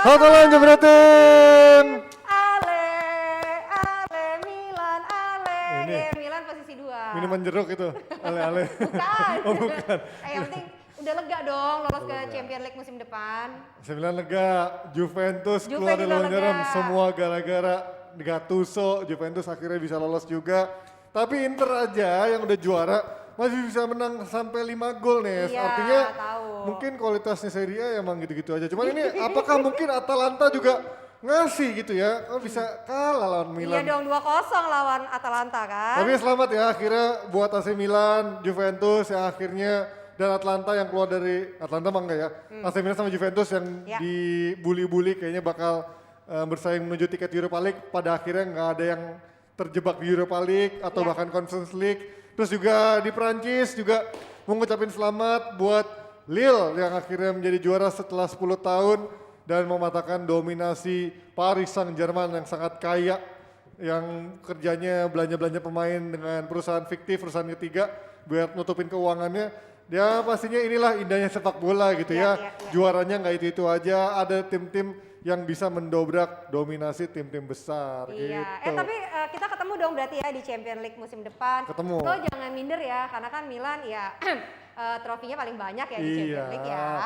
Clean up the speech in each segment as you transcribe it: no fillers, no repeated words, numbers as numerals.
Hatalan Jebretin. Ale, Milan, ale. Ini. Milan posisi 2. Minuman jeruk itu, ale-ale. Bukan. Oh bukan. Yang penting udah lega dong lolos ke Champions League musim depan. 9 lega, Juventus Juve keluar dari juga lomba jarum. lega. Semua gara-gara Gattuso, Juventus akhirnya bisa lolos juga. Tapi Inter aja yang udah juara masih bisa menang sampai 5 gol nih. Iya, Artinya tahu. mungkin kualitasnya Serie A emang gitu-gitu aja. Cuman ini apakah mungkin Atalanta juga ngasih gitu ya? Kok bisa kalah lawan Milan? Iya dong 2-0 lawan Atalanta kan. Tapi selamat ya akhirnya buat AC Milan, Juventus yang akhirnya dan Atlanta yang keluar dari Atlanta mah enggak ya. AC Milan sama Juventus yang Ya. dibully-bully kayaknya bakal bersaing menuju tiket Europa League. Pada akhirnya nggak ada yang terjebak di Europa League atau Ya. bahkan Conference League. Terus juga di Prancis juga mengucapin selamat buat Lille yang akhirnya menjadi juara setelah 10 tahun dan mematahkan dominasi Paris Saint-Germain yang sangat kaya yang kerjanya belanja-belanja pemain dengan perusahaan fiktif, perusahaan ketiga biar nutupin keuangannya. Ya pastinya inilah indahnya sepak bola gitu ya. Ya. Juaranya nggak itu-itu aja, ada tim-tim yang bisa mendobrak dominasi tim-tim besar Iya, gitu. tapi kita ketemu dong berarti ya di Champions League musim depan. Ketemu. Lo jangan minder ya, karena kan Milan ya trofinya paling banyak ya di Champions League ya.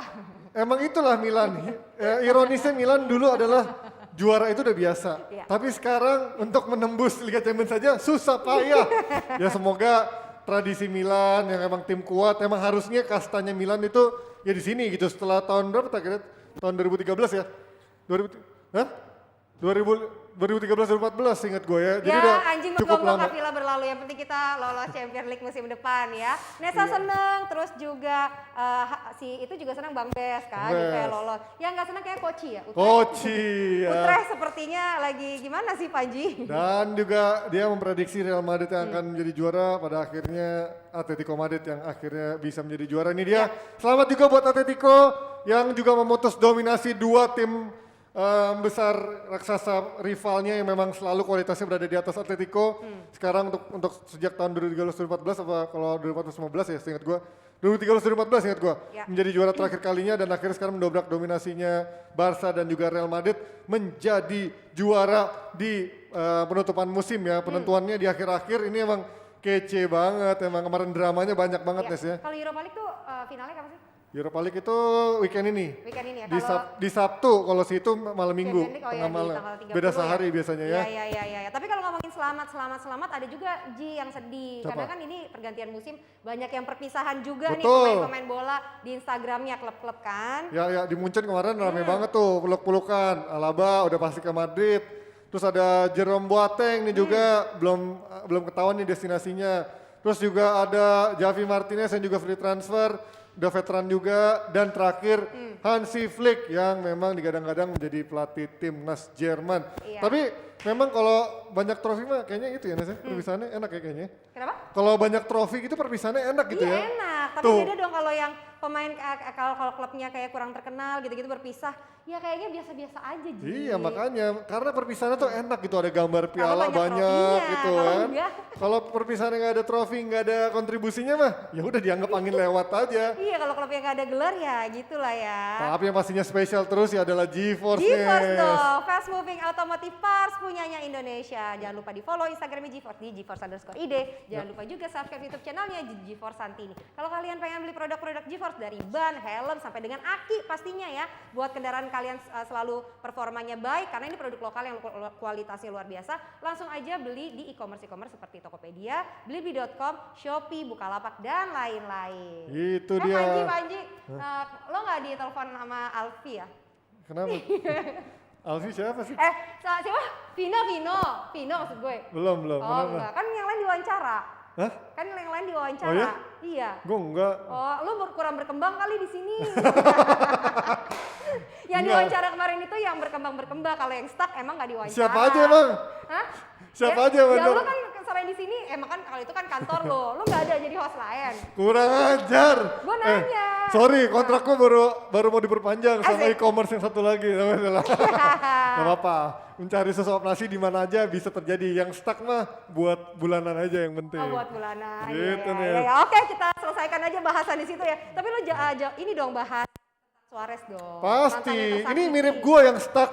Emang itulah Milan. Ironisnya Milan dulu adalah juara itu udah biasa. Iya. Tapi sekarang untuk menembus Liga Champions saja susah payah. Ya semoga tradisi Milan yang emang tim kuat, emang harusnya kastanya Milan itu ya di sini gitu setelah tahun berapa tak kira? Tahun 2013 ya? 2013-2014 ingat gue ya. Jadi Ya udah anjing cukup menggonggong lama. kafilah berlalu, yang penting kita lolos Champions League musim depan ya. Nesa seneng, terus juga si itu juga senang Bang Bes kan, Bes. Juve lolos. Yang nggak senang kayak Koci ya. Koci ya. Utrecht sepertinya lagi gimana sih Panji? Dan juga dia memprediksi Real Madrid yang akan menjadi juara, pada akhirnya Atletico Madrid yang akhirnya bisa menjadi juara. Ini dia. Selamat juga buat Atletico yang juga memutus dominasi dua tim besar raksasa rivalnya yang memang selalu kualitasnya berada di atas Atletico. Sekarang untuk sejak tahun 2013-2014 apa kalau 2014-2015 ya seingat gua. 2013-2014 ingat gua. Ya. Menjadi juara terakhir kalinya dan akhirnya sekarang mendobrak dominasinya Barca dan juga Real Madrid menjadi juara di penutupan musim ya. Penentuannya di akhir-akhir ini emang kece banget. Emang kemarin dramanya banyak banget Nes ya. Kalau Europa League tuh finalnya kapan sih? Europa League itu weekend ini. Weekend ini ya. Di, di Sabtu, kalau situ malam minggu, Champions League, tengah di malam. tanggal 30 Beda sehari biasanya ya. Iya. Tapi kalau ngomongin selamat, ada juga Ji yang sedih. Siapa? Karena kan ini pergantian musim, banyak yang perpisahan juga nih Betul. pemain-pemain bola di Instagramnya klub-klub kan. Ya di Munchen kemarin rame banget tuh, peluk-pelukan. Alaba udah pasti ke Madrid. Terus ada Jerome Boateng nih juga belum ketahuan nih destinasinya. Terus juga ada Javi Martinez yang juga free transfer. Udah veteran juga, dan terakhir Hansi Flick yang memang digadang-gadang menjadi pelatih timnas Jerman. Iya. Tapi memang kalau banyak trofi mah kayaknya itu ya Nes, perpisahannya enak ya kayaknya. Kenapa? Kalau banyak trofi gitu perpisahannya enak gitu Iya ya. enak, tapi Tuh. beda dong kalau yang pemain kalau klubnya kayak kurang terkenal gitu-gitu berpisah, ya kayaknya biasa-biasa aja Ji. Iya makanya, karena perpisahannya tuh enak gitu, ada gambar piala banyak banyak trofinya, gitu kalau kan. enggak. Kalau perpisahannya nggak ada trofi, nggak ada kontribusinya mah, ya udah dianggap angin lewat aja. Iya kalau klubnya nggak ada gelar ya gitulah ya. Tapi yang pastinya spesial terus ya adalah GeForce GeForce Nes. dong, fast moving automotive parts punyanya Indonesia. Jangan lupa di follow Instagramnya GeForce di GeForce_id. Jangan lupa juga subscribe YouTube channelnya GeForce Santini. Kalau kalian pengen beli produk-produk GeForce dari ban, helm sampai dengan aki pastinya ya, buat kendaraan kalian selalu performanya baik karena ini produk lokal yang kualitasnya luar biasa. Langsung aja beli di e-commerce seperti Tokopedia, Blibli.com, Shopee, Bukalapak dan lain-lain. Itu dia. Panji, lo nggak ditelepon sama Alfi ya? Kenapa? Alfi siapa sih? Siapa? Vino maksud gue. Belum. Oh Kenapa? enggak, kan yang lain diwawancara. Hah? Kan yang lain diwawancara. Oh ya? Iya. Gue enggak. Oh, lu kurang berkembang kali di sini. Yang Enggak. diwawancara kemarin itu yang berkembang. Kalau yang stuck emang nggak diwawancara. Siapa aja emang? Hah? Siapa Ya, aja yang Ya bener? lu kan selain di sini, emang kan kalau itu kan kantor lo. Lu nggak ada jadi host lain. Kurang ajar. Gua nanya. Sorry, kontrakku baru mau diperpanjang sama Asik. e-commerce yang satu lagi. Gak apa-apa. Mencari sesuap nasi di mana aja bisa terjadi. Yang stuck mah buat bulanan aja yang penting. Oh buat bulanan. Gitu Iya, nih. iya. Oke, kita selesaikan aja bahasan di situ ya. Tapi lu ini dong bahas Suarez dong. Pasti. Mantan yang Ini tersakiti. mirip gua yang stuck,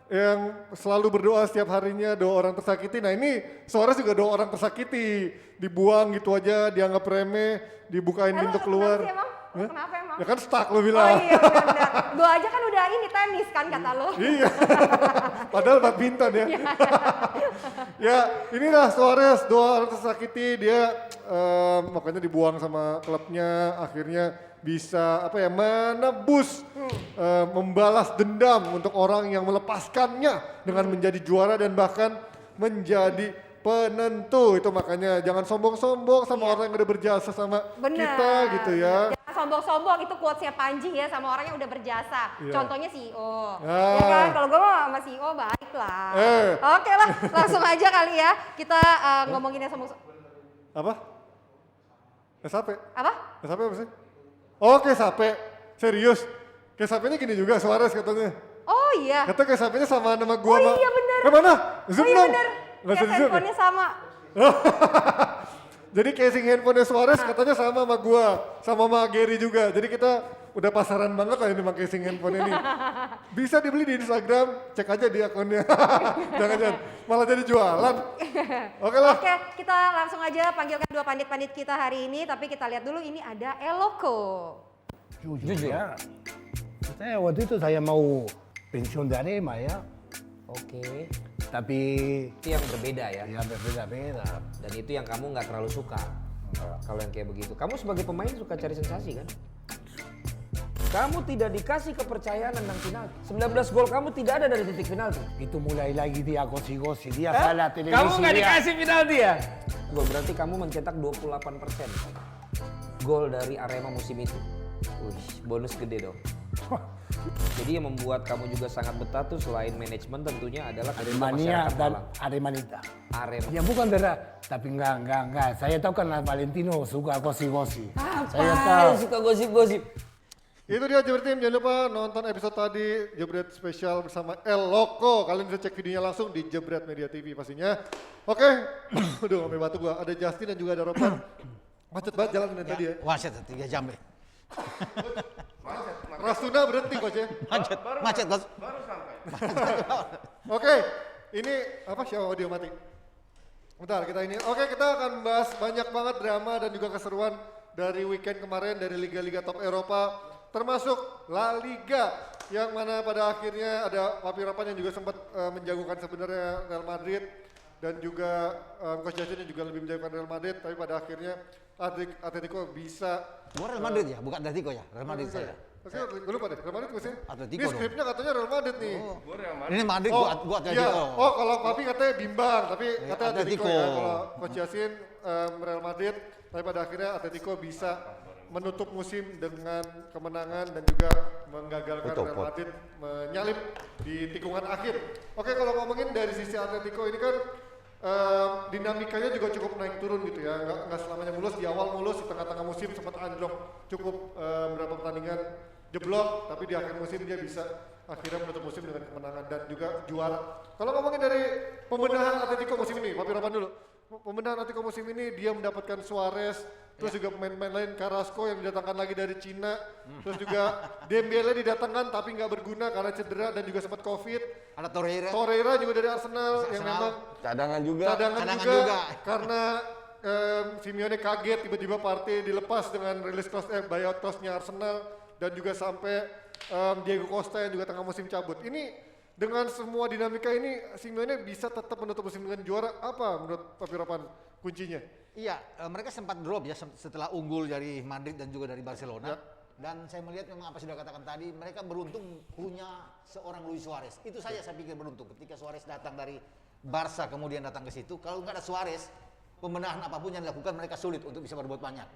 yang selalu berdoa setiap harinya doa orang tersakiti. Nah ini Suarez juga doa orang tersakiti, dibuang gitu aja, dianggap remeh, dibukain pintu keluar. Kenapa sih emang? Hah? Kenapa emang? Ya kan stuck lo Oh bilang. iya benar-benar. Gua aja kan udah ini tenis kan kata lo. Iya. Padahal badminton ya. Ya inilah Suarez doa orang tersakiti, dia makanya dibuang sama klubnya, akhirnya bisa apa ya menebus membalas dendam untuk orang yang melepaskannya dengan menjadi juara dan bahkan menjadi penentu. Itu makanya jangan sombong-sombong sama orang yang udah berjasa sama Benar. kita gitu ya. Jangan sombong-sombong, itu quotes-nya Panji ya sama orang yang udah berjasa. Iya. Contohnya CEO. Ah. Ya kan, kalau gue sama CEO baik lah. Eh. Oke lah, langsung aja kali ya. Kita ngomonginnya sombong. Apa? Sape? Apa? Sape apa sih? Oke sape, serius. Kayak sapenya gini juga Suarez katanya. Oh iya. Kata kayak sapenya sama nama gua. Oh iya bener. Mana? Zoom Oh iya dong. bener. Nggak Ya usah di-zoom ya? handphonenya sama. Jadi casing handphonenya Suarez katanya sama gua, sama Gary juga. Jadi kita udah pasaran banget lah ini sama casing handphone ini. Bisa dibeli di Instagram, cek aja di akunnya. Jangan-jangan malah jadi jualan. Oke lah. Oke, kita langsung aja panggilkan dua pandit-pandit kita hari ini. Tapi kita lihat dulu ini ada Eloko. Jujur ya. Saya waktu itu saya mau pensiun dari Arema ya. Oke, Tapi itu yang berbeda ya. ya berbeda-beda. Dan itu yang kamu nggak terlalu suka. Kalau yang kayak begitu. Kamu sebagai pemain suka cari sensasi kan? Kamu tidak dikasih kepercayaan tentang penalti. 19 gol kamu tidak ada dari titik penalti. Itu mulai lagi dia gosi-gosi. Dia salah televisi. Kamu nggak dia. dikasih penalti ya? Gol berarti kamu mencetak 28% gol dari Arema musim itu. Wih, bonus gede dong. Jadi yang membuat kamu juga sangat betah tuh selain manajemen tentunya adalah kedua Aremania masyarakat dan Malang. Aremanita. Arema. Ya bukan beda, tapi enggak. Saya tahu kan Valentino suka gosi-gosi. Saya tahu. Apaan suka gosip-gosip? Itu dia Jebret Team, jangan lupa nonton episode tadi Jebret spesial bersama El Loco. Kalian bisa cek videonya langsung di Jebret Media TV pastinya. Oke, aduh sampai batu gua. Ada Justin dan juga ada Ropan. Macet banget jalan dari tadi ya. Macet 3 jam ya. Rasuna berhenti coach ya. Macet bos. Oke, ini apa sih audio mati? Bentar kita ini. Oke, kita akan bahas banyak banget drama dan juga keseruan dari weekend kemarin dari liga-liga top Eropa, termasuk La Liga yang mana pada akhirnya ada Papi Ropan yang juga sempat menjagokan sebenarnya Real Madrid dan juga Coach Jason yang juga lebih menjagokan Real Madrid, tapi pada akhirnya Atletico bisa. Gua Real Madrid ya, bukan Atletico ya. Real Madrid saya. Gue lupa deh, Real Madrid gue sih. Atletico Ini dong. skripnya katanya Real Madrid nih. Ini Madrid Oh, gua iya. Atletico. Oh, kalau Papi katanya bimbang, tapi katanya Atletico ya. Atletico. Kalau Coach Yasin Real Madrid, tapi pada akhirnya Atletico bisa menutup musim dengan kemenangan dan juga menggagalkan Real Madrid menyalip di tikungan akhir. Oke, kalau ngomongin dari sisi Atletico ini kan dinamikanya juga cukup naik turun gitu ya, nggak selamanya mulus. Di awal mulus, di tengah-tengah musim sempat anjlok cukup beberapa pertandingan jeblok, tapi di akhir musim dia bisa akhirnya menutup musim dengan kemenangan dan juga juara. Kalau ngomongin dari pembenahan Atletico musim ini, Papi Ropan dulu. Pembenahan Atletico musim ini dia mendapatkan Suarez, terus juga pemain-pemain lain Carrasco yang didatangkan lagi dari Cina, terus juga Dembele didatangkan tapi nggak berguna karena cedera dan juga sempat Covid. Ada Torreira. Torreira juga dari Arsenal yang memang Cadangan juga. cadangan Cadangan juga, juga. karena Simeone kaget tiba-tiba Partey dilepas dengan rilis buyout clause-nya Arsenal dan juga sampai Diego Costa yang juga tengah musim cabut. Ini dengan semua dinamika ini Simeone bisa tetap menutup musim dengan juara. Apa menurut Papi Ropan kuncinya? Iya, mereka sempat drop ya setelah unggul dari Madrid dan juga dari Barcelona. Ya. Dan saya melihat memang apa sudah katakan tadi, mereka beruntung punya seorang Luis Suarez. Itu saja saya pikir beruntung. Ketika Suarez datang dari Barca kemudian datang ke situ, kalau nggak ada Suarez, pembenahan apapun yang dilakukan mereka sulit untuk bisa berbuat banyak.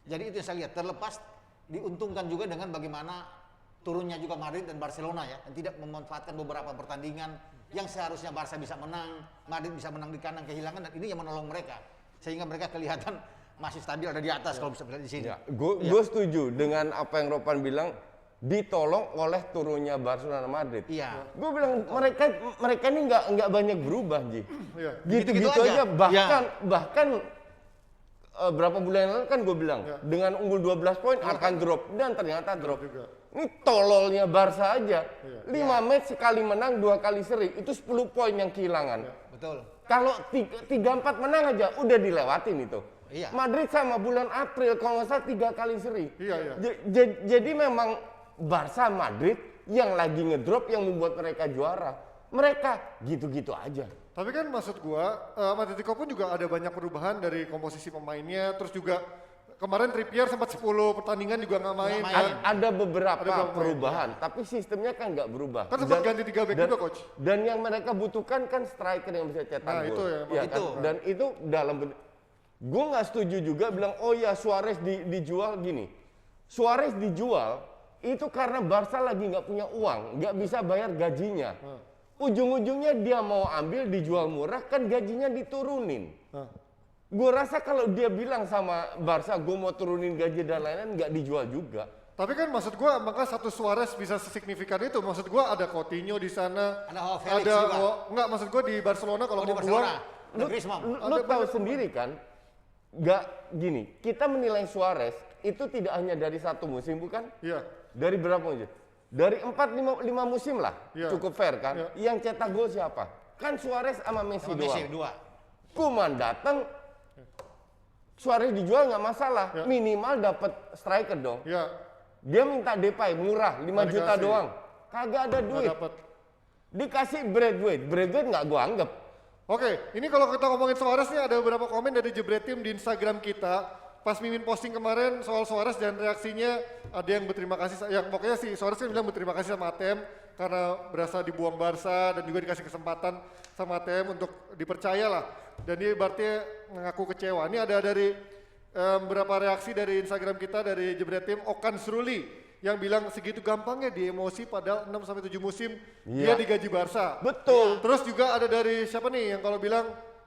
Jadi itu yang saya lihat. Terlepas diuntungkan juga dengan bagaimana turunnya juga Madrid dan Barcelona ya, dan tidak memanfaatkan beberapa pertandingan yang seharusnya Barca bisa menang, Madrid bisa menang di kandang kehilangan, dan ini yang menolong mereka sehingga mereka kelihatan masih stabil ada di atas kalau bisa melihat di sini. Ya, gue setuju dengan apa yang Ropan bilang, ditolong oleh turunnya Barcelona Madrid. Iya. Gue bilang mereka ini nggak banyak berubah, Ji. Iya. Gitu-gitu Gitu-gitu aja. aja. Bahkan berapa bulan yang lalu kan gue bilang Ya. dengan unggul 12 poin akan drop dan ternyata drop. juga. Ini tololnya Barca aja. Iya. 5 match sekali menang, 2 kali seri. Itu 10 poin yang kehilangan. Betul. Kalau 3-4 menang aja udah dilewatin itu. Iya. Madrid sama bulan April kalau nggak salah 3 kali seri. Iya, iya. Jadi memang Barca Madrid yang lagi ngedrop yang membuat mereka juara. Mereka gitu-gitu aja. Tapi kan maksud gua, Atletico pun juga ada banyak perubahan dari komposisi pemainnya, terus juga kemarin Trippier sempat 10 pertandingan juga nggak main. Nggak Kan? main. Ada beberapa Ada beberapa perubahan, tapi sistemnya kan nggak berubah. Kan sempat ganti 3 back juga, Coach. Dan yang mereka butuhkan kan striker yang bisa cetak Nah, gol. itu ya, Ya itu. kan? Dan itu dalam gue nggak setuju juga bilang oh ya Suarez dijual gini. Suarez dijual itu karena Barca lagi nggak punya uang, nggak bisa bayar gajinya. Ujung-ujungnya dia mau ambil dijual murah kan gajinya diturunin. Nah, Gue rasa kalau dia bilang sama Barca gue mau turunin gaji dan lain-lain nggak dijual juga. tapi kan maksud gua, maka satu Suarez bisa sesignifikan itu. Maksud gua ada Coutinho di sana, Ada Joao Felix ada juga. enggak maksud gua di Barcelona kalau Oh, di mau Barcelona. buang. Ada Griezmann. Lu tahu sendiri kan, nggak gini, kita menilai Suarez itu tidak hanya dari satu musim bukan? Iya. Dari berapa musim? Dari 4-5 musim lah, Iya. cukup fair kan? Iya. Yang cetak gol siapa? Kan Suarez sama Messi Sama doang. Messi 2. Kuman datang, Suarez dijual nggak masalah, Iya. minimal dapat striker dong. Iya. Dia minta Depay murah, 5 Nggak juta dikasih. doang. Kagak ada Nggak duit. dapat. Dikasih Braithwaite nggak gua anggap. Oke, ini kalau kita ngomongin Suarez nih ada beberapa komen dari Jebret Team di Instagram kita. Pas Mimin posting kemarin soal Suarez dan reaksinya ada yang berterima kasih, yang pokoknya si Suarez kan bilang berterima kasih sama ATM karena berasa dibuang Barca dan juga dikasih kesempatan sama ATM untuk dipercaya lah. Dan dia berarti mengaku kecewa. Ini ada dari beberapa reaksi dari Instagram kita dari Jebret Team, Okan Sruli yang bilang segitu gampangnya dia emosi padahal 6-7 musim dia Iya. digaji Barca. Betul. Terus juga ada dari siapa nih yang kalau bilang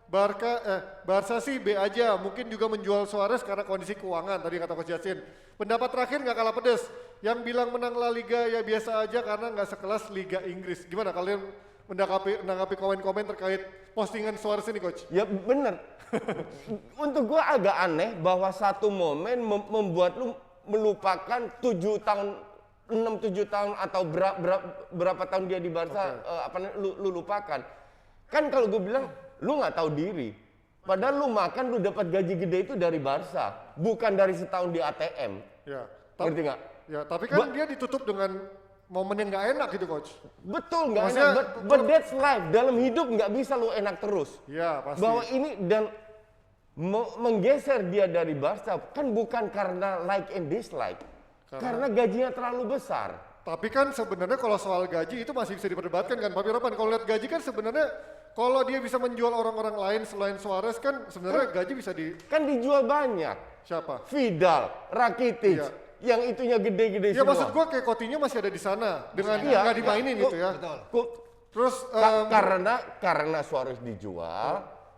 Barca sih B aja, mungkin juga menjual Suarez karena kondisi keuangan tadi kata Coach Yassin. Pendapat terakhir nggak kalah pedes, yang bilang menang La Liga ya biasa aja karena nggak sekelas Liga Inggris. Gimana kalian menanggapi komen-komen terkait postingan Suarez ini, Coach? Ya bener. Untuk gua agak aneh bahwa satu momen membuat lu melupakan 7 tahun 6-7 tahun atau berapa tahun dia di Barca lu lupakan. Kan kalau gue bilang lu nggak tahu diri. Padahal lu makan lu dapat gaji gede itu dari Barca, bukan dari setahun di ATM. Ya, Ngerti nggak? Ya, tapi kan dia ditutup dengan momen yang nggak enak gitu, Coach. Betul nggak Maksudnya, enak, but that's life. Dalam hidup nggak bisa lu enak terus. Ya, pasti. Bahwa ini dan menggeser dia dari Barca kan bukan karena like and dislike, karena gajinya terlalu besar. Tapi kan sebenarnya kalau soal gaji itu masih bisa diperdebatkan kan, Pak Ropan. Kalau lihat gaji kan sebenarnya kalau dia bisa menjual orang-orang lain selain Suarez kan sebenarnya gaji bisa di Kan dijual banyak. siapa? Vidal, Rakitic, Iya. yang itunya gede-gede Ya semua. maksud gua kayak Coutinho masih ada di sana dengan Iya, nggak dimainin iya. gitu ya. Betul. Terus Karena Suarez dijual,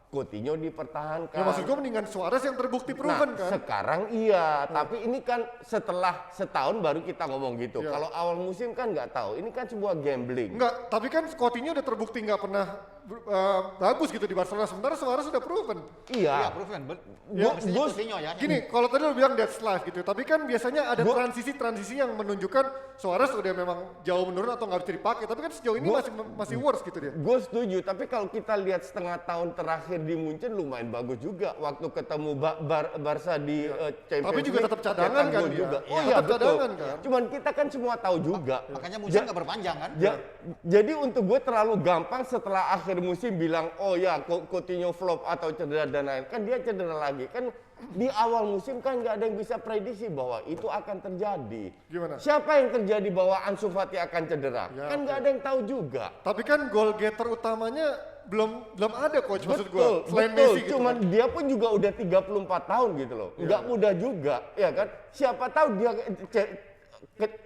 Coutinho dipertahankan. ya maksud gua mendingan Suarez yang terbukti proven kan. Sekarang iya, tapi ini kan setelah setahun baru kita ngomong gitu. Iya. Kalau awal musim kan nggak tahu, ini kan sebuah gambling. Enggak, tapi kan Coutinho udah terbukti nggak pernah bagus gitu di Barcelona. Sementara Suarez sudah proven. Iya, Iya. proven. Gua- Mestinya gua- Coutinho ya. Gini, kalau tadi lu bilang that's life gitu, tapi kan biasanya ada transisi yang menunjukkan Suarez udah memang jauh menurun atau nggak bisa dipakai. Tapi kan sejauh ini masih worse gitu dia. Gue setuju, tapi kalau kita lihat setengah tahun terakhir di Munchen lumayan bagus juga. Waktu ketemu Barca di Champions Tapi juga League, tetap cadangan cetak kan gol dia. juga. Iya, Oh iya tetap betul. cadangan kan. Cuman kita kan semua tahu juga. Makanya Munchen nggak berpanjang kan? Jadi untuk gue terlalu gampang setelah akhir musim bilang oh ya Coutinho flop atau cedera dan lain. Kan dia cedera lagi. Kan di awal musim kan nggak ada yang bisa prediksi bahwa itu akan terjadi. Gimana? Siapa yang terjadi bahwa Ansu Fati akan cedera? Ya, Kan nggak ada yang tahu juga. Tapi kan goal getter utamanya belum ada coach maksud Betul, gua. Selain betul. Messi gitu. Cuman kan. dia pun juga udah 34 tahun gitu loh. Nggak mudah juga, ya kan? Siapa tahu dia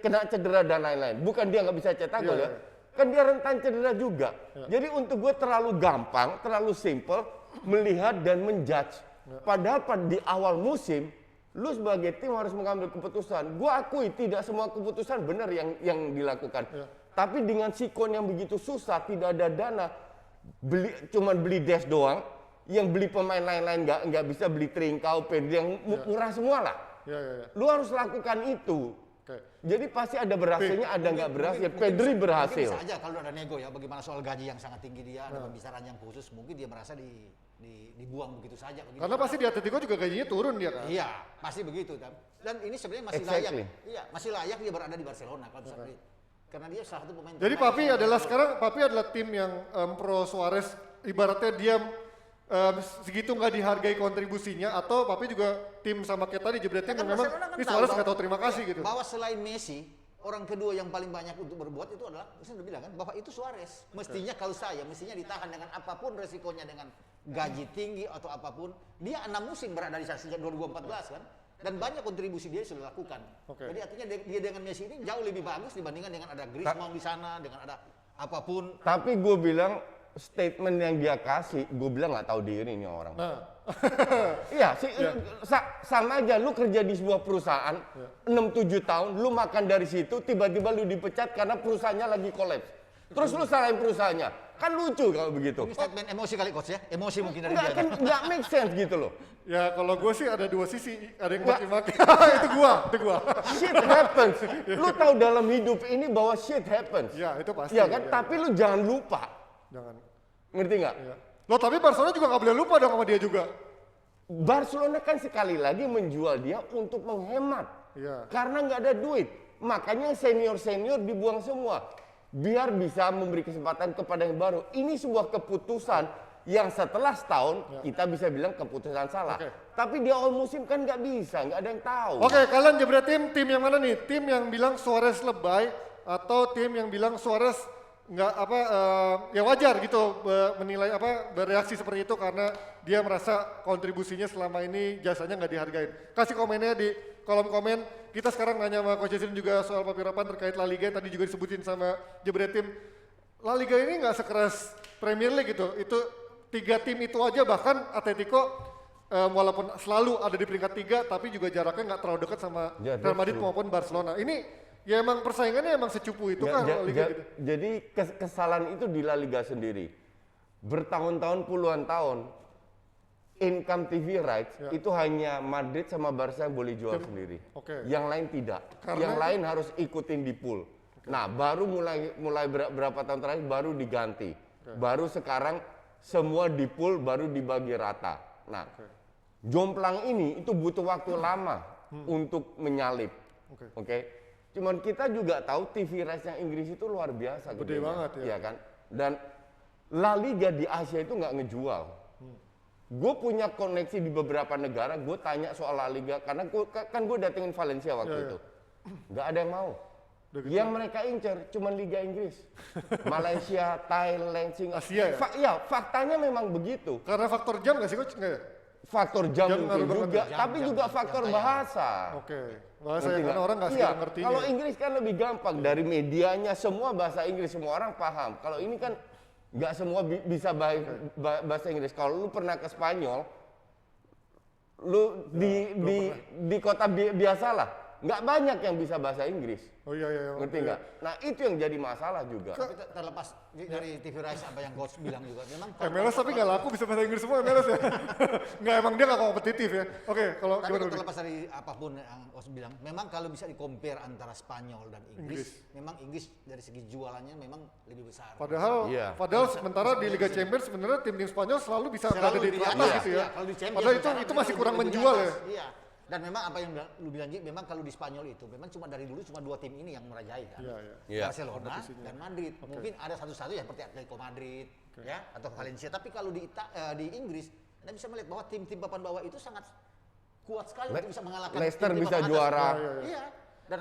kena cedera dan lain-lain. Bukan dia nggak bisa cetak gol Iya, ya. Kan dia rentan cedera juga. Jadi untuk gue terlalu gampang, terlalu simple melihat dan menjudge. Padahal di awal musim, lu sebagai tim harus mengambil keputusan. Gue akui tidak semua keputusan benar yang dilakukan. Tapi dengan sikon yang begitu susah, tidak ada dana, cuman beli Des doang, yang beli pemain lain-lain nggak bisa beli Trincao, Pedri yang murah semua lah. Ya. Lu harus lakukan itu. Oke. Jadi pasti ada berhasilnya, ada nggak berhasil. Pedri berhasil. Mungkin bisa aja kalau ada nego ya, bagaimana soal gaji yang sangat tinggi dia, ada pembicaraan yang khusus, mungkin dia merasa dibuang begitu saja. Begitu. Karena pasti di Atletico juga gajinya turun dia kan. Iya, pasti begitu. Dan ini sebenarnya masih Exactly. layak. Iya, masih layak dia berada di Barcelona kalau misalnya. Karena dia salah satu pemain. Jadi terbaik Papi yang adalah ada. sekarang Papi adalah tim yang pro Suarez, ibaratnya dia segitu nggak dihargai kontribusinya, atau Papi juga tim sama kayak tadi jebret tim Ya kan yang memang Barcelona kan ini tahu Suarez bahwa- nggak tahu terima kasih gitu. Bahwa selain Messi, orang kedua yang paling banyak untuk berbuat itu adalah, saya udah bilang kan, bahwa itu Suarez. Mestinya kalau saya, mestinya ditahan dengan apapun resikonya, dengan gaji tinggi atau apapun. Dia 6 musim berada di sana sejak 2014 kan. Dan banyak kontribusi dia sudah lakukan. Oke. Jadi artinya dia dengan Messi ini jauh lebih bagus dibandingkan dengan ada Griezmann di sana, dengan ada apapun. Tapi gue bilang statement yang dia kasih, gue bilang nggak tahu diri nih orang. Nah, Iya, sama aja lu kerja di sebuah perusahaan 6-7 tahun, lu makan dari situ, tiba-tiba lu dipecat karena perusahaannya lagi kolaps. Terus lu salahin perusahaannya. Kan lucu kalau begitu. Ini statement emosi kali coach ya, emosi mungkin dari Enggak dia. kan nggak make sense gitu loh. ya kalau gue sih ada dua sisi, ada yang maki-maki. itu gua. Shit happens. Lu tahu dalam hidup ini bahwa shit happens. Ya itu pasti. Iya kan? ya. Tapi lu jangan lupa. Jangan. Ngerti nggak? Ya. Loh tapi Barcelona juga nggak boleh lupa dong sama dia juga. Barcelona kan sekali lagi menjual dia untuk menghemat. Iya. Karena nggak ada duit. Makanya senior-senior dibuang semua. Biar bisa memberi kesempatan kepada yang baru. Ini sebuah keputusan yang setelah setahun kita bisa bilang keputusan salah. Oke. Tapi di awal musim kan nggak bisa, nggak ada yang tahu. Oke, kalian jebret tim yang mana nih? Tim yang bilang Suarez lebay atau tim yang bilang Suarez nggak apa ya wajar gitu menilai apa bereaksi seperti itu karena dia merasa kontribusinya selama ini jasanya nggak dihargain. Kasih komennya di kolom komen. Kita sekarang nanya sama Coach Jason juga soal Papi Rapan terkait La Liga, tadi juga disebutin sama jebret tim. La Liga ini nggak sekeras Premier League gitu. Itu 3 tim itu aja, bahkan Atletico walaupun selalu ada di peringkat 3 tapi juga jaraknya nggak terlalu dekat sama Ya, Real Madrid that's true. maupun Barcelona. Ini ya emang persaingannya emang secupu itu kan La Liga gitu. Jadi kesalahan itu di La Liga sendiri. Bertahun-tahun, puluhan tahun, income TV rights itu hanya Madrid sama Barca yang boleh jual sendiri. Oke. Yang lain tidak. Karena- Yang lain harus ikutin di pool. Nah, baru mulai berapa tahun terakhir baru diganti. Baru sekarang semua di pool baru dibagi rata. Nah, jomplang ini itu butuh waktu lama untuk menyalip. Oke. Cuman kita juga tahu TV rights yang Inggris itu luar biasa. Gede gedenya. banget ya. Iya kan? Dan La Liga di Asia itu nggak ngejual. Gue punya koneksi di beberapa negara, gue tanya soal La Liga, karena gue datengin Valencia waktu itu. Nggak ada yang mau. Yang mereka incer cuma Liga Inggris. Malaysia, Thailand, Singapura. Asia ya? Faktanya memang begitu. Karena faktor jam nggak sih Coach? Nggak ya? Faktor jam Jam mungkin ngaruh banget juga, ya? tapi juga faktor bahasa. Oke. Bahasa Ngerti yang karena nggak? orang nggak Iya, sekitar ngertinya. kalau Inggris kan lebih gampang, dari medianya semua bahasa Inggris, semua orang paham. Kalau ini kan nggak semua bisa bahasa Inggris. Kalau lu pernah ke Spanyol, lu di kota biasa lah, nggak banyak yang bisa bahasa Inggris. Oh iya. Ngerti nggak? Nah itu yang jadi masalah juga. Tapi terlepas dari TV Rights apa yang coach bilang juga, memang MLS tapi nggak laku bisa bahasa Inggris semua MLS ya. Nggak, emang dia nggak kompetitif ya. Oke, kalau tapi gimana Budi? terlepas dari apapun yang coach bilang, memang kalau bisa di-compare antara Spanyol dan Inggris, memang Inggris dari segi jualannya memang lebih besar. Padahal Iya. sementara di Liga Champions sebenarnya tim-tim Spanyol selalu bisa berada Selalu di lebih atas atas, gitu ya. iya. Kalau di Champions Padahal sekarang itu mereka masih kurang lebih di menjual ya. atas, Iya. Dan memang apa yang lu bilang Ji, memang kalau di Spanyol itu memang cuma dari dulu cuma 2 tim ini yang merajai kan. Iya. Iya. Barcelona dan Madrid. Mungkin ada satu-satu ya seperti Atletico Madrid ya atau Valencia. Tapi kalau di Inggris Anda bisa melihat bahwa tim-tim papan bawah itu sangat kuat sekali untuk bisa mengalahkan Leicester tim-tim bisa papan juara. atas. Iya. Dan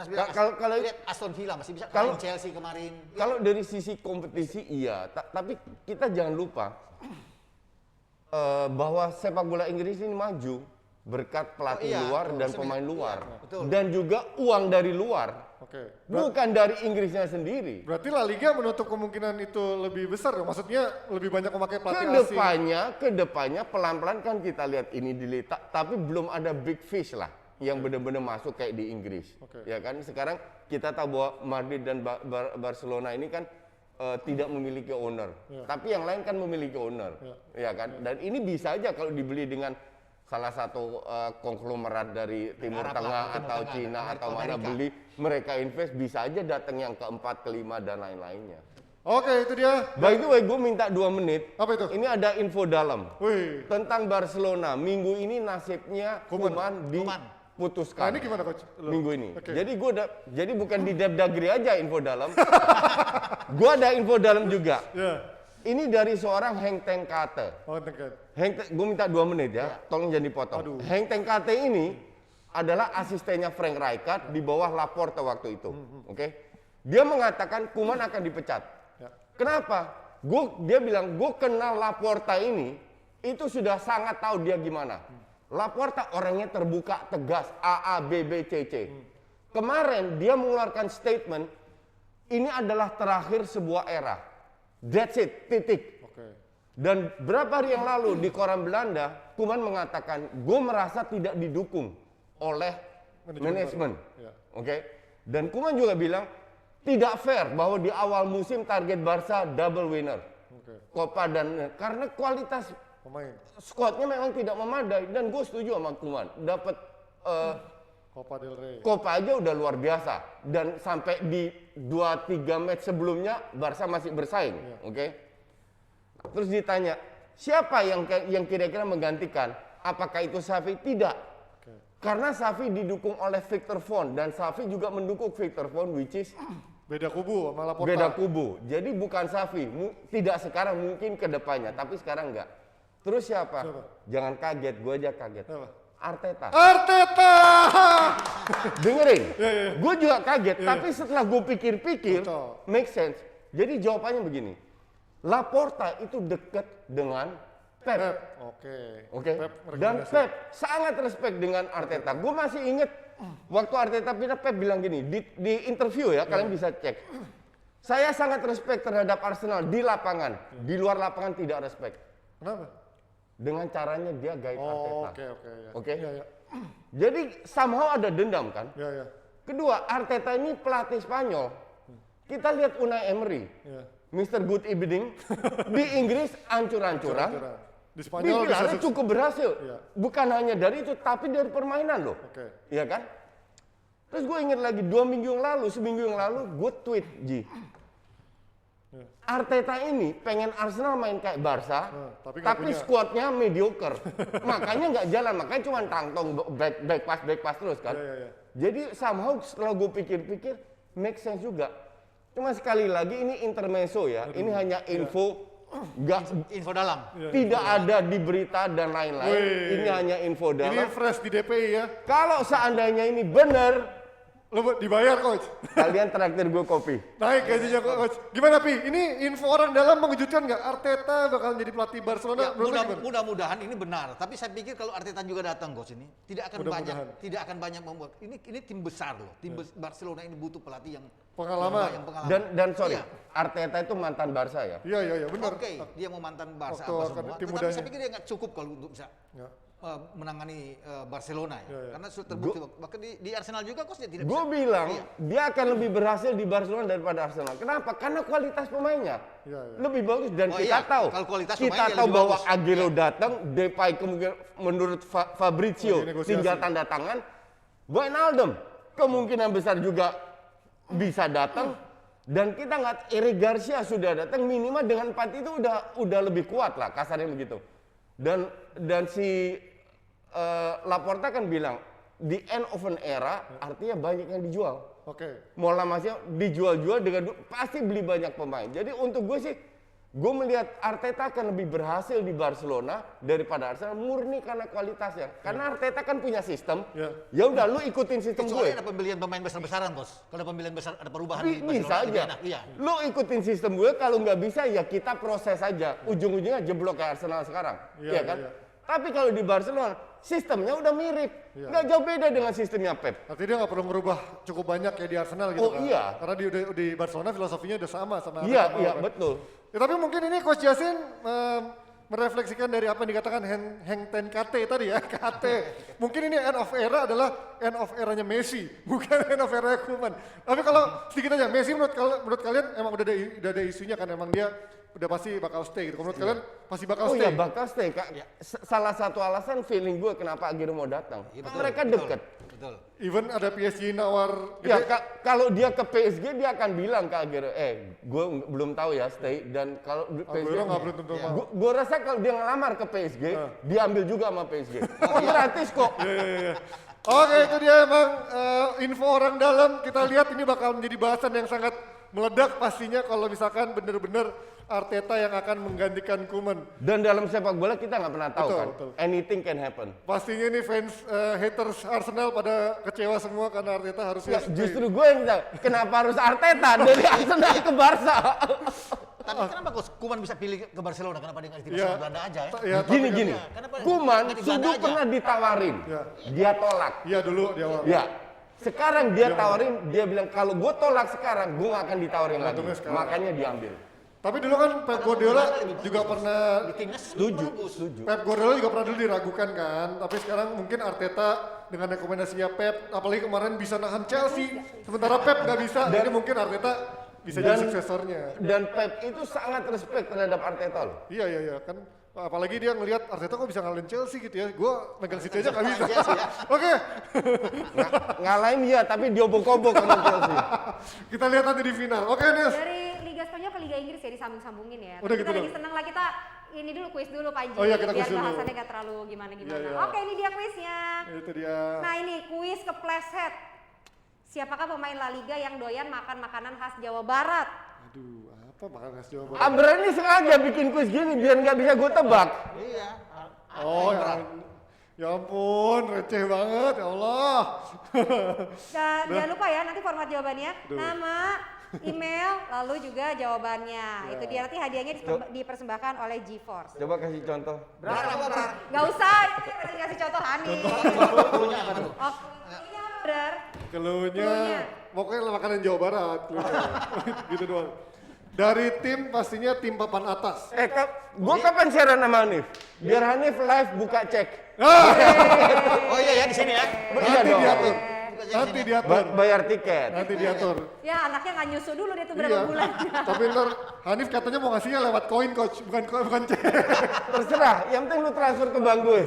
Kalau- lihat Aston Villa masih bisa kalau- kalahin Chelsea kemarin. Kalau dari sisi kompetisi iya, tapi kita jangan lupa bahwa sepak bola Inggris ini maju berkat pelatih iya, luar betul. dan Maksudnya, pemain iya, luar betul. dan juga uang dari luar, Oke. bukan dari Inggrisnya sendiri. Berarti La Liga menutup kemungkinan itu lebih besar dong. Maksudnya lebih banyak memakai pelatih asing. Kedepannya pelan-pelan kan kita lihat ini dilihat, tapi belum ada big fish lah yang benar-benar masuk kayak di Inggris. Oke. Ya kan sekarang kita tahu bahwa Madrid dan Barcelona ini kan tidak memiliki owner, tapi yang lain kan memiliki owner, ya kan. Dan ini bisa aja kalau dibeli dengan salah satu konglomerat dari Timur Arab lah, Tengah Timur atau Tengah, Cina Amerika, atau mana Amerika. beli, mereka invest bisa aja datang yang keempat, kelima dan lain-lainnya. Oke, itu dia. By the way, gue minta 2 menit. Apa itu? Ini ada info dalam Wih. tentang Barcelona. Minggu ini nasibnya Koeman Koeman Nah, diputuskan. ini gimana coach? Lo? Minggu ini. Oke. Jadi bukan di Depdagri aja info dalam. Gue ada info dalam juga. Ya. Ini dari seorang Henk ten Kate. Oh, tekan. Gue minta 2 menit ya, tolong jangan dipotong. Aduh. Henk ten Kate ini adalah asistennya Frank Rijkaard di bawah Laporte waktu itu. Oke? Dia mengatakan Koeman akan dipecat. Ya. Kenapa? Dia bilang, gue kenal Laporta ini, itu sudah sangat tahu dia gimana. Laporta orangnya terbuka, tegas, A, B, B, C, C. Kemarin dia mengeluarkan statement, ini adalah terakhir sebuah era. That's it, titik. Oke. Dan berapa hari yang lalu di koran Belanda, Koeman mengatakan, gue merasa tidak didukung oleh manajemen. Ya. Oke? Dan Koeman juga bilang, tidak fair bahwa di awal musim target Barca double winner. Oke. Copa dan karena kualitas Pemain. squadnya memang tidak memadai dan gue setuju sama Koeman. Dapat Copa del Rey. Copa aja udah luar biasa dan sampai di 2-3 match sebelumnya Barca masih bersaing, oke? Terus ditanya, siapa yang kira-kira menggantikan? Apakah itu Xavi? Tidak. Karena Xavi didukung oleh Victor Font dan Xavi juga mendukung Victor Font, which is Beda kubu sama Laporta. beda kubu. Jadi bukan Xavi, tidak sekarang, mungkin ke depannya, tapi sekarang enggak. Terus siapa? Siapa? Jangan kaget, gue aja kaget. Siapa? Arteta. Arteta. Dengerin, Ya, ya. gue juga kaget, Ya, tapi setelah gue pikir-pikir, Betul. make sense. Jadi jawabannya begini, Laporta itu dekat dengan Pep, Pep. Oke. oke? Pep Dan rekomendasi. Pep sangat respect dengan Arteta. Gue masih inget waktu Arteta pindah, Pep bilang gini, di interview ya, kalian bisa cek. Saya sangat respect terhadap Arsenal di lapangan, di luar lapangan tidak respect. Kenapa? Dengan caranya dia guide Arteta. Oh, oke, oke. Ya. Oke? Ya, ya. Jadi somehow ada dendam kan? Ya, ya. Kedua, Arteta ini pelatih Spanyol. Kita lihat Unai Emery, Ya. Mr. Good Evening, di Inggris ancur-ancuran, Di di Spanyol bisa Villarreal cukup berhasil. Iya. Bukan hanya dari itu, tapi dari permainan loh. Oke. Iya kan? Terus gue inget lagi 2 minggu yang lalu, seminggu yang lalu, gue tweet, Ji. Arteta ini pengen Arsenal main kayak Barca, tapi nggak tapi punya. skuadnya mediocre. Makanya nggak jalan, makanya cuma tangtong back pass terus kan. Ya, ya, ya. Jadi somehow setelah gue pikir-pikir, make sense juga. Cuma sekali lagi ini intermezzo ya, ini hanya info, Info dalam. tidak ada di berita dan lain-lain. Wih. Ini hanya info Ini dalam. fresh di DPI ya. Kalau seandainya ini benar, Lo dibayar coach. kalian traktir gue kopi. Naik gajinya coach. Gimana Pi? Ini info orang dalam mengejutkan nggak? Arteta bakal jadi pelatih Barcelona. Ya, Menurut lo gimana? mudah-mudahan ini benar. Tapi saya pikir kalau Arteta juga datang coach ini tidak akan Mudah-mudahan. banyak membuat. Ini tim besar loh. Tim Barcelona ini butuh pelatih yang Pengalaman. yang pengalaman. Dan sorry, Iya. Arteta itu mantan Barca ya. Iya, iya, iya, benar. Oke, dia mau mantan Barca Waktu apa akan semua. tim Tetapi mudanya. saya pikir dia nggak cukup kalau untuk bisa Ya. menangani Barcelona ya. Ya, ya. Karena sudah terbukti. Bahkan di Arsenal juga coach dia tidak Gue bisa. bilang Iya. dia akan lebih berhasil di Barcelona daripada Arsenal. Kenapa? Karena kualitas pemainnya Iya, iya. lebih bagus dan Oh kita iya, tahu. kalau kualitas Kita pemainnya tahu lebih bahwa bagus. Aguero Iya. datang, Depay kemungkinan menurut Fabrizio Lagi negosiasi. tinggal tanda tangan. Wijnaldum kemungkinan besar juga bisa datang. Dan kita nggak, Eric Garcia sudah datang, minimal dengan 4 itu udah lebih kuat lah, kasarnya begitu. Dan si Laporta kan bilang the end of an era, artinya banyak yang dijual. Oke. Mola masih dijual-jual dengan pasti beli banyak pemain. Jadi untuk gue sih, gue melihat Arteta akan lebih berhasil di Barcelona daripada Arsenal murni karena kualitasnya. Karena Arteta kan punya sistem. Ya. Ya udah, lu ikutin sistem Kecuali gue. ada pembelian pemain besar-besaran bos. Kalau ada pembelian besar ada perubahan di Bisa Barcelona, lebih aja. enak. Iya. Lu ikutin sistem gue, kalau nggak bisa ya kita proses aja. Ujung-ujungnya jeblok kayak Arsenal sekarang. Iya, Iya kan? iya. Tapi kalau di Barcelona, sistemnya udah mirip. Iya. Nggak jauh beda dengan sistemnya Pep. Artinya dia nggak perlu merubah cukup banyak kayak di Arsenal gitu Oh, kan? iya. Karena di Barcelona filosofinya udah sama Iya, Arteta iya, mau, kan? betul. Ya, tapi mungkin ini Coach Yasin merefleksikan dari apa yang dikatakan Henk ten Kate tadi ya, Kate. Mungkin ini end of era adalah end of eranya Messi, bukan end of era Koeman. Tapi kalau sedikit aja, Messi menurut kalian emang udah ada isunya kan, emang dia udah pasti bakal stay gitu. Menurut kalian pasti bakal Oh stay? iya bakal stay. Salah satu alasan feeling gue kenapa Agüero mau datang. Iya, Kan betul, mereka betul, deket. Betul. Even ada PSG nawar Ya gede. kalau dia ke PSG dia akan bilang ke Agüero, gue belum tahu ya stay, dan kalau PSG Aguero nggak belum tentu mau. gue rasa kalau dia ngelamar ke PSG, dia ambil juga sama PSG. Oh gratis kok. Oke, itu dia emang info orang dalam. Kita lihat ini bakal menjadi bahasan yang sangat meledak pastinya kalau misalkan bener-bener Arteta yang akan menggantikan Koeman. Dan dalam sepak bola kita nggak pernah tahu Betul, kan, betul. anything can happen. Pastinya nih fans haters Arsenal pada kecewa semua karena Arteta harusnya Ya, stay. justru gue yang tahu kenapa harus Arteta dari Arsenal ke Barca. Tapi kenapa kok Koeman bisa pilih ke Barcelona? Kenapa dia nggak di Ya, Barcelona Belanda aja ya? ya, tapi Gini kan- gini, Kenapa Koeman nggak di Belanda sudah aja? pernah ditawarin, Ya. dia tolak. Iya dulu di awal. Ya, sekarang dia tawarin, dia bilang kalau gue tolak sekarang, gue gak akan ditawarin lagi. Untungnya sekarang. Makanya diambil. Tapi dulu kan Pep Guardiola juga pernah Di timnas Setuju, bagus. setuju. Pep Guardiola juga pernah dulu diragukan kan, tapi sekarang mungkin Arteta dengan rekomendasinya Pep, apalagi kemarin bisa nahan Chelsea, sementara Pep nggak bisa, jadi mungkin Arteta bisa jadi suksesornya. Dan Pep itu sangat respect terhadap Arteta loh. Iya kan, apalagi dia ngelihat Arteta kok bisa ngalahin Chelsea gitu ya, gue megang situ aja nggak bisa. Chelsea ya. Oke, Ngalahin ya, tapi diobok-obok sama Chelsea. kita lihat nanti di final. Oke Nils, Dari Liga Spanyol ke Liga Inggris ya disambung-sambungin ya. Udah Tapi gitu kita lagi dong. seneng lah, kita ini dulu kuis dulu Panji. Oh iya, kita biar kuis dulu. bahasannya gak terlalu gimana-gimana. Iya, iya. Oke, ini dia kuisnya. itu dia. Nah ini kuis kepleset. Siapakah pemain La Liga yang doyan makan makanan khas Jawa Barat? Aduh, apa makan khas Jawa Barat? Abra ini sengaja bikin kuis gini biar nggak bisa gue tebak. Iya. Oh ya ampun, receh banget, ya Allah. Jangan lupa ya nanti format jawabannya. Nama, email, lalu juga jawabannya. Itu dia nanti hadiahnya dipersembahkan oleh GeForce. Coba kasih contoh. Gak usah, ini kasih contoh Hani. Punya apa tuh? Oh, ini apa Brar? Keluhnya, Keluhnya. pokoknya makanan Jawa Barat. keluhnya. Gitu doang. Dari tim pastinya tim papan atas. Gue kapan siaran sama Hanif? Biar Hanif live buka cek. Oh iya ya di sini ya. Nanti dong. diatur. Nanti diatur. Bayar tiket. Nanti diatur. Ya anaknya nggak nyusu dulu deh tuh berapa Iya. bulan. Tapi ntar Hanif katanya mau ngasihnya lewat koin coach, bukan cek. Terserah, yang penting lu transfer ke bank gue.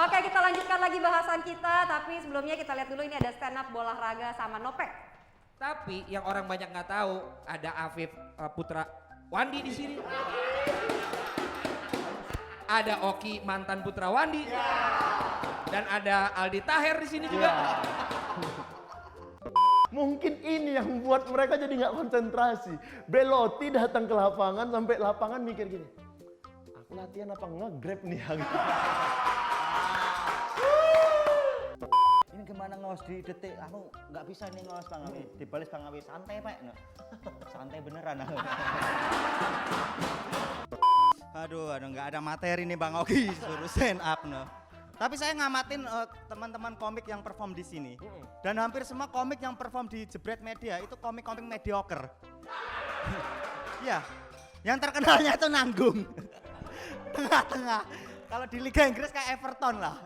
Oke kita lanjutkan lagi bahasan kita. Tapi sebelumnya kita lihat dulu ini ada stand up bola raga sama Nopek. Tapi yang orang banyak nggak tahu ada Afif Putra Wandi di sini. Ada Oki mantan Putra Wandi. Dan ada Aldi Taher di sini juga. Mungkin ini yang membuat mereka jadi nggak konsentrasi. Belotti datang ke lapangan, sampai lapangan mikir gini, aku latihan apa nge-grab nih? Ini gimana ngawas di detik, aku nggak bisa nih ngawas Bang Awi. Dibalas Bang Awi, santai Pak. Nggak. Santai beneran. Aduh, nggak ada materi nih Bang Oki, suruh stand up no. Tapi saya ngamatin teman-teman komik yang perform di sini. Dan hampir semua komik yang perform di Jebret Media itu komik-komik mediocre. Iya, yang terkenalnya itu nanggung. Tengah-tengah. Kalau di Liga Inggris kayak Everton lah.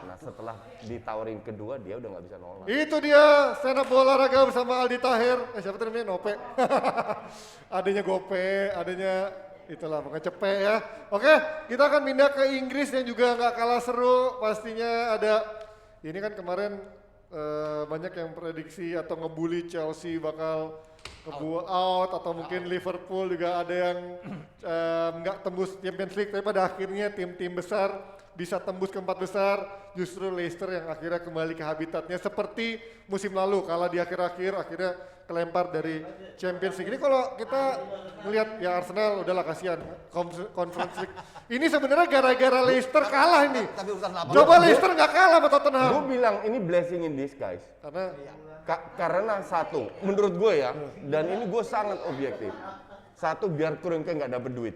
Nah setelah ditawarin kedua dia udah nggak bisa nolak. Itu dia stand up bola olahraga bersama Aldi Taher. Siapa tuh namanya? Nope. Adanya Gope, adanya itulah pokoknya cepet ya. Oke, kita akan pindah ke Inggris yang juga nggak kalah seru. Pastinya ada, ini kan kemarin banyak yang prediksi atau ngebully Chelsea bakal out atau mungkin Liverpool juga ada yang nggak tembus Champions League, tapi pada akhirnya tim-tim besar bisa tembus ke 4 besar. Justru Leicester yang akhirnya kembali ke habitatnya seperti musim lalu, kalah di akhir-akhir akhirnya kelempar dari Champions League. Ini kalau kita melihat ya Arsenal udahlah kasihan Conference League. Ini sebenarnya gara-gara Leicester kalah ini. Tapi urutan 8. Coba Leicester nggak kalah sama Tottenham. Gue bilang ini blessing in disguise. Karena Karena satu, menurut gue ya, dan ini gue sangat objektif. Satu, biar Kroenke nggak dapet duit.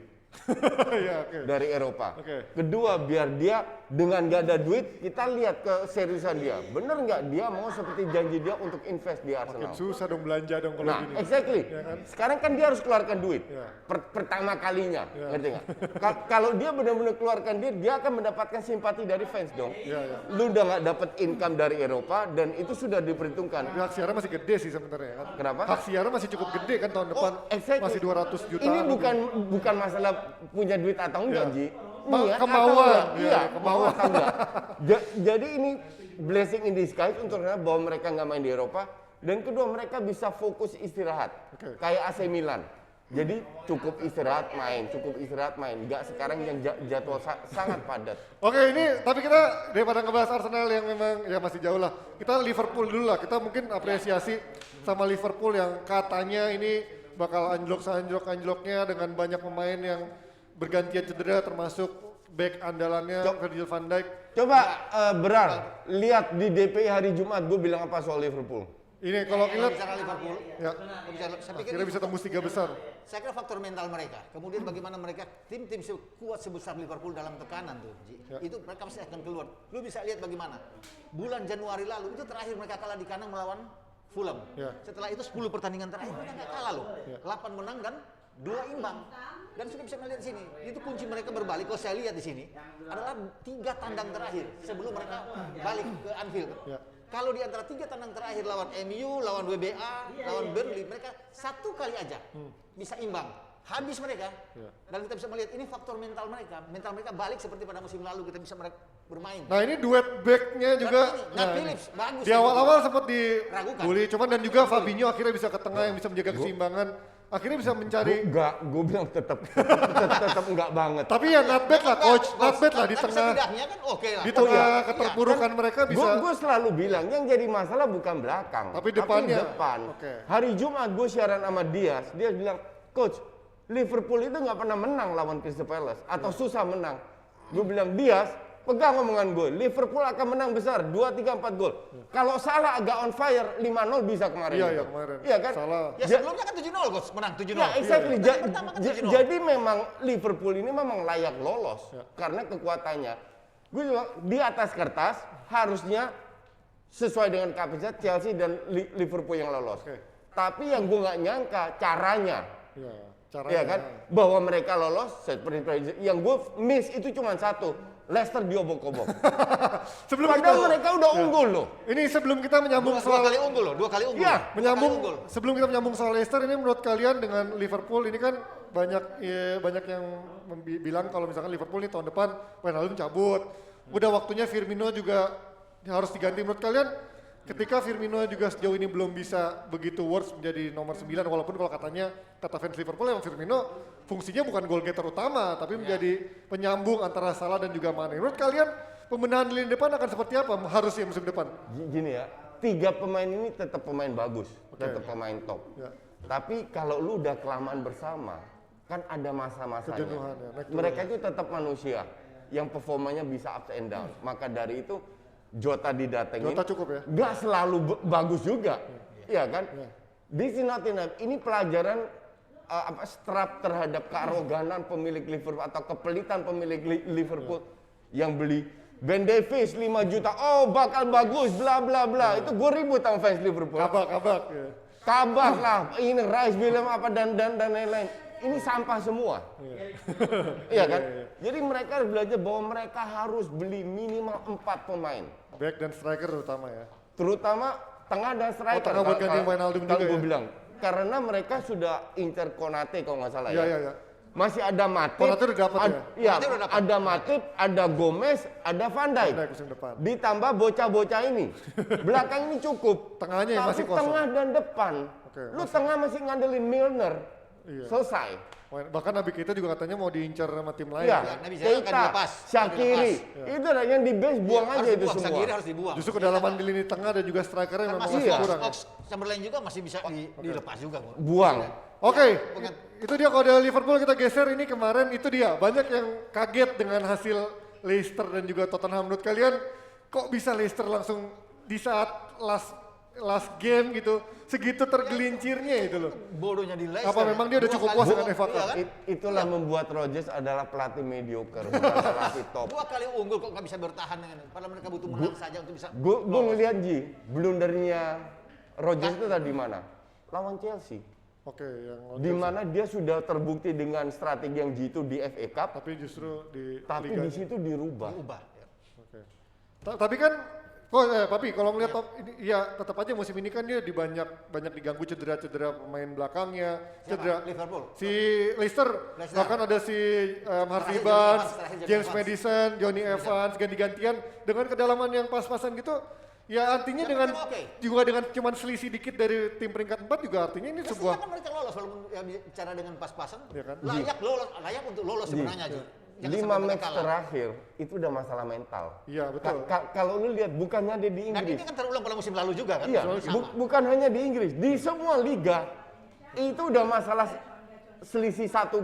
Iya, oke. dari Eropa. Oke. Kedua, biar dia dengan gak ada duit, kita lihat keseriusan dia. Bener nggak dia mau seperti janji dia untuk invest di Arsenal? Susah dong belanja dong kalau Nah, gini. exactly. Ya kan? Sekarang kan dia harus keluarkan duit. Ya. Pertama kalinya, Ya. ngerti nggak? Kalau dia benar-benar keluarkan duit, dia akan mendapatkan simpati dari fans dong. Ya, ya. Lu udah nggak dapat income dari Eropa dan itu sudah diperhitungkan. Tapi hak siaran masih gede sih sebenarnya kan. Kenapa? Hak siaran masih cukup gede kan tahun depan. Exactly. Masih 200 juta. Ini bukan masalah punya duit atau enggak, Ya. Ji. Ma- Niat kemauan. atau enggak. Ya, Iya, kemauan. mau atau enggak. Jadi ini blessing in disguise untuk bahwa mereka nggak main di Eropa. Dan kedua, mereka bisa fokus istirahat. Oke. Kayak AC Milan. Jadi cukup istirahat main, cukup istirahat main. Enggak sekarang yang jadwal sangat padat. Oke, ini tapi kita daripada ngebahas Arsenal yang memang ya masih jauh lah. Kita Liverpool dulu lah. Kita mungkin apresiasi sama Liverpool yang katanya ini bakal anjlok-anjloknya dengan banyak pemain yang bergantian cedera termasuk back andalannya Virgil van Dijk. Coba Berar, lihat di DPI hari Jumat gue bilang apa soal Liverpool. Ini kalau Kalau lihat bicara Liverpool, ya saya pikir akhirnya bisa tembus 3 besar. saya kira faktor mental mereka. Kemudian bagaimana mereka tim-tim kuat sebesar Liverpool dalam tekanan tuh, Ji. Ya. Itu mereka pasti akan keluar. Lu bisa lihat bagaimana bulan Januari lalu itu terakhir mereka kalah di kandang melawan Fulham. Ya. Setelah itu 10 pertandingan terakhir mereka nggak kalah loh. 8 menang dan 2 imbang. Dan sudah bisa melihat di sini. Itu kunci mereka berbalik. Kalau saya lihat di sini adalah 3 tandang terakhir sebelum mereka balik ke Anfield. Ya. Kalau di antara 3 tandang terakhir lawan MU, lawan WBA, lawan Burnley, mereka 1 kali aja bisa imbang. Habis mereka. Ya. Dan kita bisa melihat ini faktor mental mereka. Mental mereka balik seperti pada musim lalu kita bisa mereka bermain. Nah ini duet backnya juga. Nat Nah, Phillips, bagus. di awal-awal sempat dibully, cuman dan juga Fabinho akhirnya bisa ke tengah yang bisa menjaga keseimbangan. Akhirnya bisa mencari. Enggak, gue bilang tetap enggak banget. Tapi ya not bad lah coach, not bad lah di Tapi tengah. setidaknya kan oke lah. Di tengah keterpurukan mereka bisa. Gue selalu bilang yang jadi masalah bukan belakang, Tapi depannya. depan. Oke. Hari Jumat gue siaran sama Dias, dia bilang, Coach, Liverpool itu nggak pernah menang lawan Crystal Palace atau susah menang. Gue bilang, Dias, pegang omongan gue, Liverpool akan menang besar 2, 3, 4 gol. Kalau Salah agak on fire 5-0 bisa kemarin. Iya, itu. iya, kemarin. Iya kan? Salah. Ya sebelumnya kan 7-0 Coach, menang 7-0. Ya, exactly. Pertama kan 7-0. Jadi memang Liverpool ini memang layak lolos Ya. karena kekuatannya. Gue juga di atas kertas harusnya sesuai dengan kapasitas Chelsea dan Liverpool yang lolos. Oke. Tapi yang gue nggak nyangka caranya, Ya, caranya. ya kan, bahwa mereka lolos. Yang gue miss itu cuma satu, Leicester diobok-obok. Sebelum Padahal kita, mereka udah unggul loh. ini sebelum kita menyambung 2 soal kali unggul loh, 2 kali unggul. Iya, menyambung Dua kali unggul. sebelum kita menyambung soal Leicester ini menurut kalian dengan Liverpool ini kan banyak yang bilang kalau misalkan Liverpool ini tahun depan Wijnaldum cabut, udah waktunya Firmino juga harus diganti. Menurut kalian ketika Firmino juga sejauh ini belum bisa begitu works menjadi nomor 9 walaupun kalau katanya kata fans Liverpool yang Firmino fungsinya bukan goal getter utama tapi menjadi penyambung antara Salah dan juga Mane. Menurut kalian pembenahan di lini depan akan seperti apa harusnya musim depan? Gini ya, 3 pemain ini tetap pemain bagus, tetap pemain top. Ya. Tapi kalau lu udah kelamaan bersama, kan ada masa-masanya. Kejenuhan ya, naik turun Mereka itu tetap manusia yang performanya bisa ups and down. Maka dari itu Jota didatengin. Jota cukup ya? Nggak selalu bagus juga, iya kan? Ya. This is not enough. Ini pelajaran strap terhadap kearoganan pemilik Liverpool atau kepelitan pemilik Liverpool yang beli Ben Davies 5 juta. Oh bakal bagus, bla bla bla. Itu gue ribut sama fans Liverpool. Kabak ya. Kabak lah, ini Rice William apa dan lain-lain. Ini sampah semua. Iya kan? Jadi mereka harus belajar bahwa mereka harus beli minimal 4 pemain. Back dan striker terutama ya. Terutama tengah dan striker. Oh, tengah buat gantiin Wijnaldum juga gue ya? bilang. Karena mereka sudah incer Konate kalau nggak salah Iya, ya. iya, iya. Masih ada Matip. Konate udah dapat ya? Iya, Konate udah dapat. ada Matip, ada Gomez, ada Van Dijk. Van Dijk musim depan. Ditambah bocah-bocah ini. Belakang ini cukup. Tengahnya yang Tapi masih kosong. tengah dan depan. Oke, Lu tengah masih ngandelin Milner. Iya. Selesai. Bahkan Nabi kita juga katanya mau diincar sama tim lain. Iya, Ya, Nabi Zaid akan Keita, dilepas. Syakiri. Itu lah yang di base buang Harus aja itu dibuang, semua. Shaqiri harus dibuang. Justru kedalaman di lini tengah dan juga strikernya Kan memang masih masih Iya. kurang. Ya. Chamberlain juga masih bisa dilepas juga kok. Buang. Oke, itu dia kalau dari Liverpool kita geser ini kemarin itu dia. Banyak yang kaget dengan hasil Leicester dan juga Tottenham. Menurut kalian kok bisa Leicester langsung di saat last last game gitu, segitu tergelincirnya itu loh. Bodohnya di Leicester. Apa memang dia udah cukup puas dengan FA Cup? Iya kan? Itulah membuat Rodgers adalah pelatih mediocre, bukan pelatih top. 2 kali unggul kok nggak bisa bertahan dengan ini. Padahal mereka butuh menang saja untuk bisa. Gue ngeliat Ji, blundernya Rodgers itu tadi mana? Lawan Chelsea. Oke, yang Di mana dia sudah terbukti dengan strategi yang jitu di FA Cup, tapi justru di tapi Liga. di situ dirubah. Ubah. Ya. Oke. Tapi kan Papi, kalau ngeliat top ini, ya tetap aja musim ini kan dia banyak diganggu cedera-cedera pemain belakangnya, cedera Liverpool. si Leicester, Leicester. bahkan ada si Harvey Terakhir Johnny Barnes, Evans, terakhir Johnny James Evans. Madison, Johnny Evans, ganti-gantian dengan kedalaman yang pas-pasan gitu. Ya artinya Yang dengan penting oke. juga dengan cuman selisih dikit dari tim peringkat 4 juga artinya ini Mestinya sebuah kan mereka lolos walaupun ya, bicara dengan pas-pasan. Iya kan? Layak untuk lolos sebenarnya aja. Jangan 5 sampai mereka match kalah. terakhir itu udah masalah mental. Iya, betul. Kalau lu lihat bukannya dia di Dan Inggris. ini kan terulang pada musim lalu juga kan? Iya, Sama. bukan hanya di Inggris, di semua liga itu udah masalah selisih 1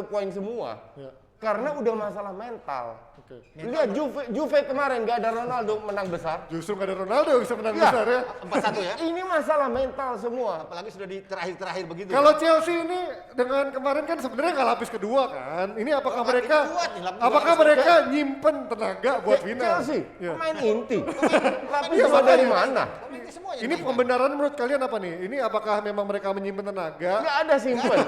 poin semua. Ya. Karena udah masalah mental. Oke. Lihat Juve kemarin gak ada Ronaldo menang besar. Justru nggak ada Ronaldo yang bisa menang Iya. besar ya. 4-1 ya. Ini masalah mental semua. Apalagi sudah di terakhir-terakhir begitu. Kalau Chelsea ini dengan kemarin kan sebenarnya nggak lapis kedua kan. Ini apakah Lapis mereka kedua nih, lapis apakah kedua. mereka nyimpen tenaga buat final? Chelsea, Iya. pemain inti. Lapis Iya, kedua dari makanya. mana? Pemain semuanya Ini dimainkan. pembenaran menurut kalian apa nih? Ini apakah memang mereka menyimpan tenaga? Gak ada simpen.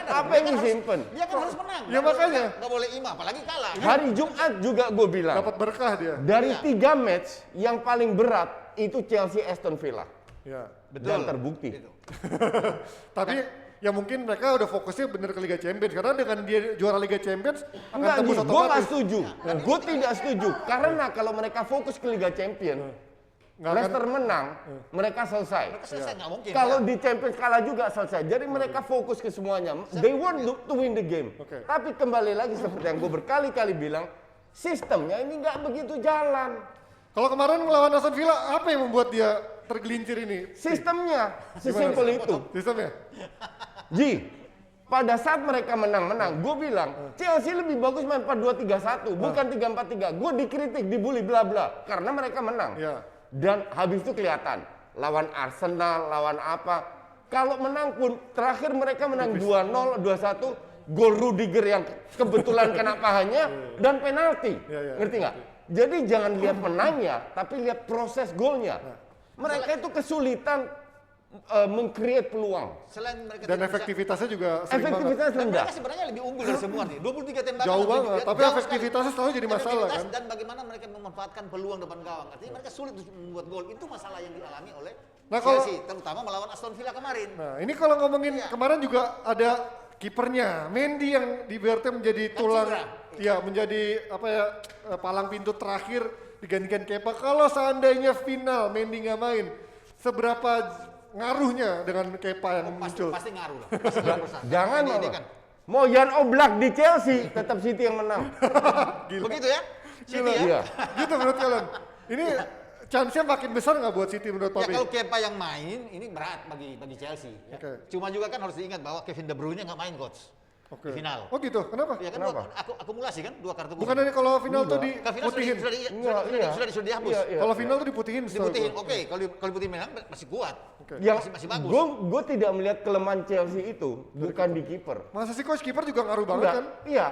Apa yang disimpen? Dia kan harus menang. Ya, makanya. Nggak boleh imbang, apalagi kalah. Hari Jumat juga gue bilang. Dapat berkah dia. Dari 3 match yang paling berat itu Chelsea Aston Villa. Ya. Dan terbukti. Gitu. Tapi ya mungkin mereka udah fokusnya bener ke Liga Champions karena dengan dia juara Liga Champions akan Enggak, tembus gue nggak otomatis. setuju. Gue tidak setuju. Karena kalau mereka fokus ke Liga Champions, Nggak akan- Leicester menang, mereka selesai. Mereka selesai nggak mungkin. Kalau ya. di Champions kalah juga selesai. Jadi mereka fokus ke semuanya. They want to win the game. Oke. Tapi kembali lagi seperti yang gue berkali-kali bilang, sistemnya ini nggak begitu jalan. Kalau kemarin melawan Aston Villa apa yang membuat dia tergelincir ini? Sistemnya sesimpel itu. Sistemnya? Ji, pada saat mereka menang-menang, gue bilang Chelsea lebih bagus main 4-2-3-1, bukan 3-4-3. Gue dikritik, dibully, bla bla, karena mereka menang. Ya. Dan habis itu kelihatan, lawan Arsenal, lawan apa. Kalau menang pun, terakhir mereka menang 2-0, 2-1, gol Rudiger yang kebetulan kena pahanya, dan penalti. Ya. Ngerti nggak? Jadi jangan lihat menangnya, tapi lihat proses golnya. Mereka itu kesulitan meng-create peluang. Selain mereka Dan tidak bisa- efektivitasnya juga sering banget. Efektivitas dan rendah. mereka sebenarnya lebih unggul dari semua nih. 23 tembakan. Jauh lebih- banget, tapi jauh efektivitasnya sekali. selalu jadi masalah, Efektivitas kan? Dan bagaimana mereka memanfaatkan peluang depan gawang. Artinya mereka sulit untuk membuat gol. Itu masalah yang dialami oleh Nah, kalau- Chelsea, terutama melawan Aston Villa kemarin. Nah, ini kalau ngomongin Iya. kemarin juga ada kipernya, Mendy yang di BRT menjadi tulang, cedera. ya menjadi apa ya palang pintu terakhir digantikan Kepa. Kalau seandainya final Mendy nggak main, seberapa ngaruhnya dengan Kepa yang muncul? Pasti ngaruh lah. Pasti ngaruh besar. Jangan Ini malah. kan. Mau Jan Oblak di Chelsea, tetap City yang menang. Begitu ya? City ya? Iya. Gitu menurut kalian? Ini chance-nya makin besar nggak buat City menurut Ya Papi? kalau Kepa yang main, ini berat bagi Chelsea. Ya. Oke. Cuma juga kan harus diingat bahwa Kevin De Bruyne nggak main coach Oke. di final. Oh gitu, kenapa? Ya kan Kenapa? akumulasi kan 2 kartu kuning. Bukan dari kalau final tuh Kan final diputihin. Enggak, iya. sudah dihapus. Iya, iya. Kalau final tuh diputihin. setahu Diputihin. gua. Oke, kalau diputihin memang masih kuat. Oke. Yang Masih bagus. gue tidak melihat kelemahan Chelsea itu bukan di kiper. Masa sih coach kiper juga ngaruh banget Enggak, kan? iya,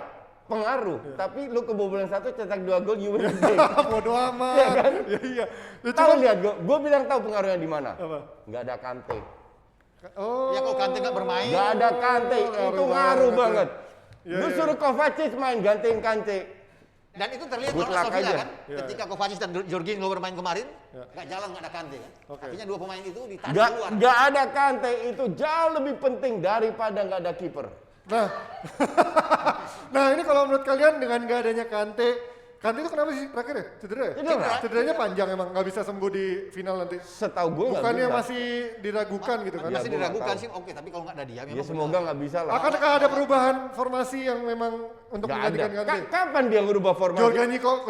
pengaruh. Tapi lu kebobolan 1 cetak 2 gol you win the game. Bodoh amat. Iya kan? Iya iya. Ya, Tahu cuman- lihat gue bilang tahu pengaruhnya di mana? Apa? Nggak ada Kante. Oh. Ya kalau Kante nggak bermain. Nggak ada Kante, itu ngaruh banget. Iya, Lu iya. suruh Kovacic main gantiin Kante. Dan itu terlihat Good kalau luck Aston Villa aja. kan. Iya, Ketika Kovacic dan Jorginho bermain kemarin, Iya. nggak jalan nggak ada Kante kan. Oke. Artinya 2 pemain itu ditarik Nggak, keluar. nggak ada Kante itu jauh lebih penting daripada nggak ada kiper. Nah, nah ini kalau menurut kalian dengan nggak adanya Kante itu kenapa sih terakhir ya? Cedera ya? Cedera. Cederanya panjang emang, nggak bisa sembuh di final nanti. Setahu gue nggak Bukannya bisa. masih diragukan gitu kan? Masih gua nggak diragukan tahu. sih, oke, tapi kalau nggak ada dia Ya memang semoga nggak bisa lah. Akankah ada perubahan formasi yang memang untuk Nggak ada. menggantikan Kante? Kapan dia ngerubah formasi?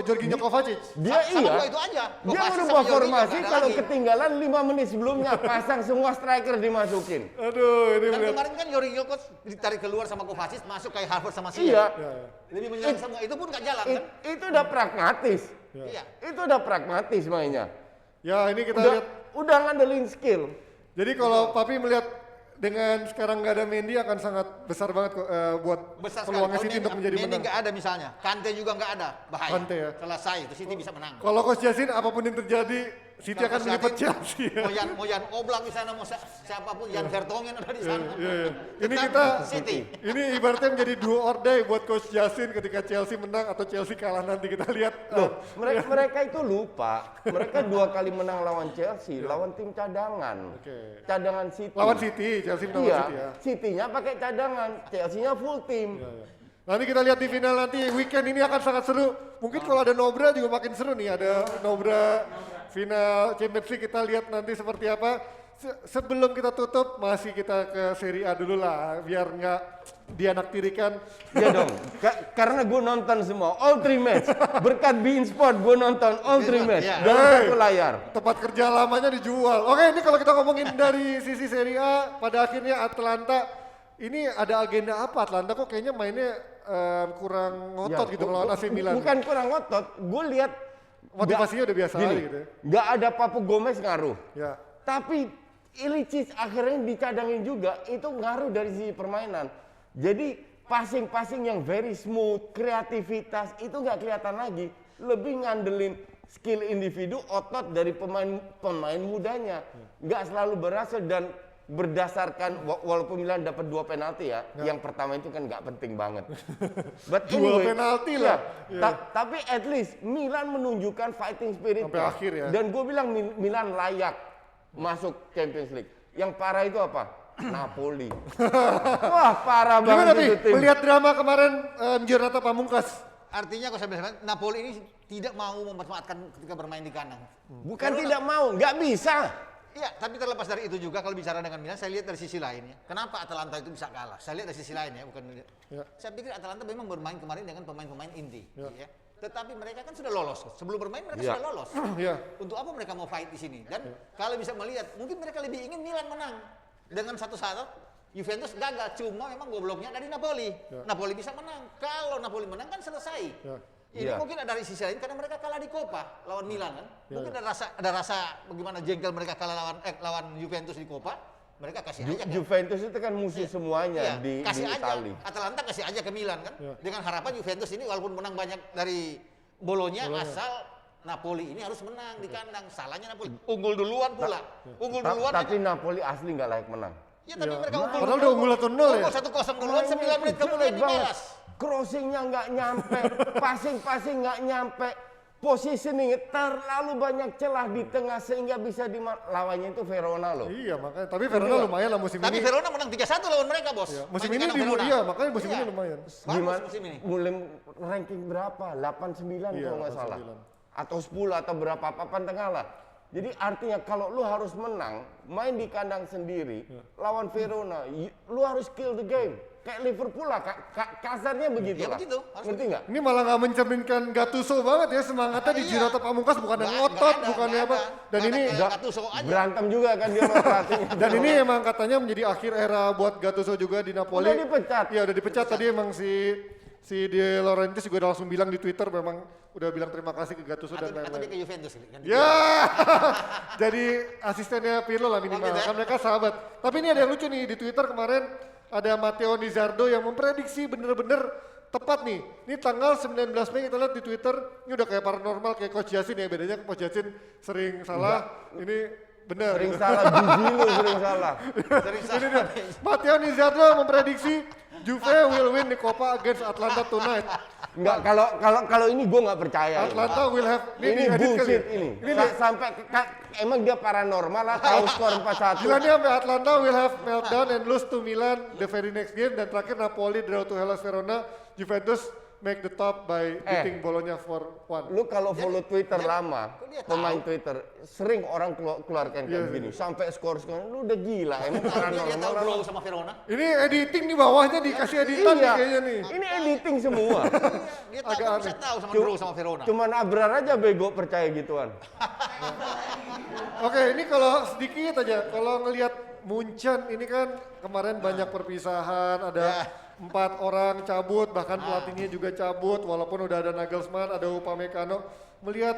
Jorginho Kovacic. Dia sama iya. dua itu aja. Dia Kovacic merubah sama Jorginho formasi nggak ada kalau lagi. ketinggalan 5 menit sebelumnya pasang semua striker dimasukin. Aduh, ini Dan melihat. kemarin kan Jorginho coach ditarik keluar sama Kovacic, masuk kayak Harvard sama Iya. Sia. Ya, ya. Lebih menyerang semua, itu pun nggak jalan kan. Itu udah pragmatis. Iya. Itu udah pragmatis mainnya. Ya ini kita Udah- lihat udah ngandelin skill. Jadi kalau Papi melihat dengan sekarang nggak ada Mendy akan sangat besar banget kok, buat Besar sekali. peluangnya Kalau City untuk menjadi Mendy menang. nggak ada misalnya, Kante juga nggak ada, bahaya. Kante ya. Selesai itu City bisa menang. Kalau Coach Justin apapun yang terjadi, City akan melipat Chelsea. Ya. Mau Jan Oblak di sana, mau siapapun, Jan Vertonghen ada di sana. Iya. Ini Tetap kita City. ini ibaratnya menjadi do or die buat Coach Justin ketika Chelsea menang atau Chelsea kalah nanti kita lihat. Loh, mereka itu lupa. Mereka 2 kali menang lawan Chelsea, lawan tim cadangan. Oke. Cadangan City. Lawan City, Chelsea menang Iya, lawan City ya. City-nya pakai cadangan, Chelsea-nya full tim. Nanti kita lihat di final nanti, weekend ini akan sangat seru. Mungkin kalau ada Nobra juga makin seru nih, ada Nobra final Champions League, kita lihat nanti seperti apa. Sebelum kita tutup, masih kita ke Serie A dulu lah, biar nggak dianaktirikan. Iya dong, karena gue nonton semua, all 3 match. Berkat Bein Sport, gue nonton all 3 match, Iya. dalam satu layar. Tempat kerja lamanya dijual. Oke, ini kalau kita ngomongin dari sisi Serie A, pada akhirnya Atlanta, ini ada agenda apa? Atlanta kok kayaknya mainnya kurang ngotot Ya, gitu melawan AC Milan. Bukan kurang ngotot, gue lihat Motivasinya udah biasa gini, aja gitu ya. nggak ada Papu Gomez ngaruh. Ya. Tapi Ilicic akhirnya dicadangin juga, itu ngaruh dari sisi permainan. Jadi passing-passing yang very smooth, kreativitas itu nggak kelihatan lagi. Lebih ngandelin skill individu, otot dari pemain mudanya. Nggak selalu berhasil dan berdasarkan walaupun Milan dapat 2 penalti ya, yang pertama itu kan nggak penting banget. But 2 penalti lah. ya, tapi at least Milan menunjukkan fighting spirit Sampai akhir ya. dan gue bilang Milan layak masuk Champions League. Yang parah itu apa? Napoli. Wah, parah Gimana banget nih itu tim. melihat drama kemarin Giornata Pamungkas? Artinya kalau saya bilang, Napoli ini tidak mau memanfaatkan ketika bermain di kandang. Bukan tidak mau, nggak bisa. Iya, tapi terlepas dari itu juga kalau bicara dengan Milan, saya lihat dari sisi lain ya. Kenapa Atalanta itu bisa kalah? Saya lihat dari sisi lain ya, bukan. Ya. Saya pikir Atalanta memang bermain kemarin dengan pemain-pemain inti. Ya. Tetapi mereka kan sudah lolos. Sebelum bermain mereka Ya. sudah lolos. Ya. Untuk apa mereka mau fight di sini? Dan kalau bisa melihat, mungkin mereka lebih ingin Milan menang. Dengan 1-1, Juventus gagal. Cuma memang gobloknya dari Napoli. Napoli bisa menang. Kalau Napoli menang kan selesai. Ini Ya. mungkin ada dari sisi lain karena mereka kalah di Coppa lawan Milan kan. Mungkin ada rasa bagaimana jengkel mereka kalah lawan Juventus di Coppa. Mereka kasih aja kan. Juventus itu kan musuh semuanya Iya, di kasih aja. Itali. Atalanta kasih aja ke Milan kan. Dengan harapan Juventus ini walaupun menang banyak dari Bolonya, asal Napoli ini harus menang di kandang. Salahnya Napoli. Unggul duluan pula. Unggul duluan. Tapi Napoli asli nggak layak menang. Ya tapi mereka unggul. Padahal udah unggul 1-0 ya. Unggul 1-0 duluan 9 menit kemudian dibalas. Crossingnya nggak nyampe, passing nggak nyampe, positioning terlalu banyak celah di tengah sehingga bisa lawannya itu Verona loh. Iya makanya, tapi Verona lumayan lah musim Tapi ini. Verona menang 3-1 lawan mereka, Bos. Musim Main ini kandang di Verona. iya, makanya musim ini Iya. lumayan. Bagus musim ini. Mulai ranking berapa? 89 Iya, kalau nggak salah. 89. Atau 10 atau berapa papan tengah lah. Jadi artinya kalau lu harus menang, main di kandang sendiri, lawan Verona, lu harus kill the game. Kayak Liverpool lah, kasarnya begitu Ya lah. begitu, harus Ngerti nggak? Ini malah nggak mencerminkan Gattuso banget ya, semangatnya di Iya. Giornata Pamungkas bukan yang Nggak ngotot, ada, bukannya nggak apa. ada. Dan Nggak ini ada kayak Gattuso aja. Berantem juga kan dia sama pelatihnya. dan ini emang katanya menjadi akhir era buat Gattuso juga di Napoli. Udah dipecat. Iya udah dipecat. Tadi emang si De Laurentiis juga udah langsung bilang di Twitter memang udah bilang terima kasih ke Gattuso dan Atau dia lain-lain. ke Juventus kan. Ya, jadi asistennya Pirlo lah minimal. Oh, gitu ya? Kan mereka sahabat. Tapi ini ada yang lucu nih di Twitter kemarin ada Matteo Nizzardo yang memprediksi bener-bener tepat nih. Ini tanggal 19 Mei kita lihat di Twitter. Ini udah kayak paranormal kayak Coach Yassin ya. Bedanya Coach Yassin sering salah. Ini bener. Sering salah, Gigi lu sering salah. Ini dia. Matteo Nizzardo memprediksi Juve will win the Coppa against Atlanta tonight. Enggak, kalau ini gue nggak percaya. Atlanta will have Ini diedit kali bullshit ya. ini. Ini nih. Sampai emang dia paranormal lah, tahu skor 4-1. Gila nih sampai Atlanta will have meltdown and lose to Milan the very next game, dan terakhir Napoli draw to Hellas Verona, Juventus make the top by beating Bologna 4-1. Lu kalau follow Twitter lama, dia pemain Twitter, sering orang keluarkan kayak gini. Sampai skor, lu udah gila, emang Dia paranormal. tahu lah. draw sama Verona. Ini editing di bawahnya dikasih editan nih Iya, kayaknya nih. ini editing semua. Dia Agak tahu aneh. bisa tahu sama draw sama Verona. Cuman Abrar aja bego percaya gituan. Oke, ini kalau sedikit aja, kalau ngelihat Munchen ini kan kemarin banyak perpisahan, ada 4 orang cabut, bahkan pelatihnya juga cabut, walaupun udah ada Nagelsmann, ada Upamecano. Melihat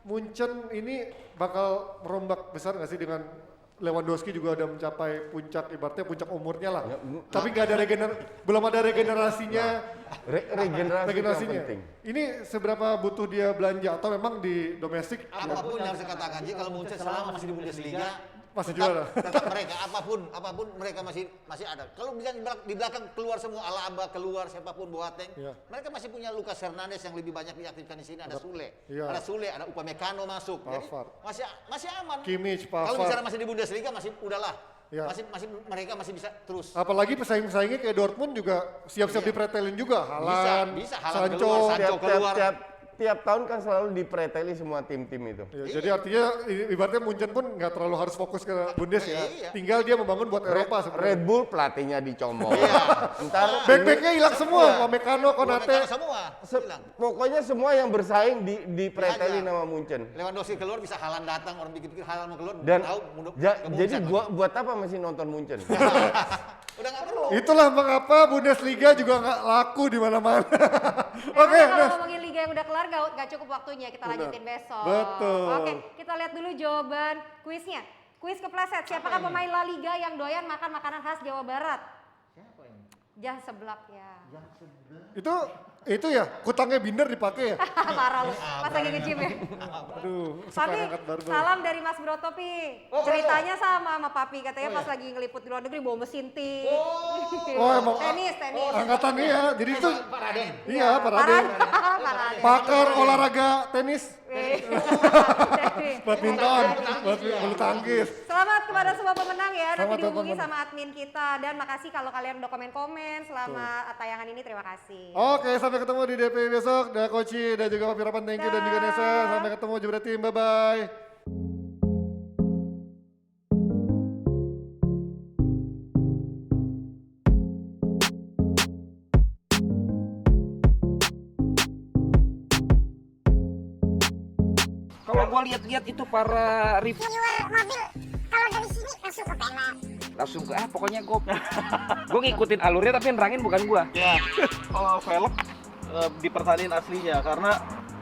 Munchen ini bakal merombak besar nggak sih dengan Lewandowski juga udah mencapai puncak, ibaratnya puncak umurnya lah. Tapi nggak ada belum ada regenerasinya. Regenerasi yang penting. Ini seberapa butuh dia belanja atau memang di domestik Apapun yang saya katakan, jadi kalau Munchen selama masih di Bundesliga masih tetap- juara. Tetap mereka apapun mereka masih ada. Kalau di belakang keluar semua Alaba keluar siapapun Boateng, Iya. mereka masih punya Lucas Hernandez yang lebih banyak diaktifkan di sini. Ada Sule, Iya. ada Upamecano masuk. Jadi Pavard. masih aman. Kimmich, Kalau Pavard. bicara masih di Bundesliga masih udahlah. Iya. Mereka masih bisa terus. Apalagi pesaing-pesaingnya kayak Dortmund juga siap-siap dipretelin juga. Haaland, Bisa, Haaland Sancho. keluar, Sancho keluar. Tiap tahun kan selalu dipreteli semua tim-tim itu. Ya, jadi artinya ibaratnya Munchen pun nggak terlalu harus fokus ke Bundes ya. Iya. Tinggal dia membangun buat Eropa sebenarnya. Red Bull pelatihnya dicomot. Iya. Ntar Back-backnya hilang semua, Upamecano, Upamecano Konate. semua se- hilang. pokoknya semua yang bersaing dipreteli Dihajar. nama Munchen. Lewandowski keluar bisa Haaland datang, orang pikir-pikir Haaland mau keluar, Dan tahu mundur ke jadi Munchen. buat apa masih nonton Munchen? Udah nggak perlu. Itulah mengapa Bundesliga juga nggak laku di mana-mana. Oke, Karena kalau Nes. ngomongin liga yang udah kelar gak cukup waktunya, kita lanjutin besok. Betul. Oke, kita lihat dulu jawaban kuisnya. Kuis kepleset, siapakah pemain La Liga yang doyan makan makanan khas Jawa Barat? Siapa ini? Jah Seblak ya. Itu ya, kutangnya Binder dipakai ya. Parah lu, pas lagi nge-gym ya. Aduh, suka Papi, angkat barbel. salam dari Mas Broto, Pi. Ceritanya sama Papi, katanya pas lagi ngeliput di luar negeri bawa mesin tik. Oh, emang tenis. angkatan ya. Jadi itu Paraden. iya, Paraden. Paraden. Pakar olahraga tenis, Tenis. badminton, bulu tangkis. Selamat kepada semua pemenang ya, nanti Selamat dihubungi teman-teman. sama admin kita. Dan makasih kalau kalian udah komen-komen selama tayangan ini, terima kasih. Oke, sampai ketemu di DP besok. Dan Koci dan juga Papi Rapan, thank you. Dan juga Nesa, sampai ketemu Jebret Team, bye-bye. Kalau gua lihat-lihat itu para review mobil kalau dari sini langsung ke Penang. langsung ke pokoknya gua ngikutin alurnya tapi yang nerangin bukan gua. Ya, kalau velg dipertahanin aslinya karena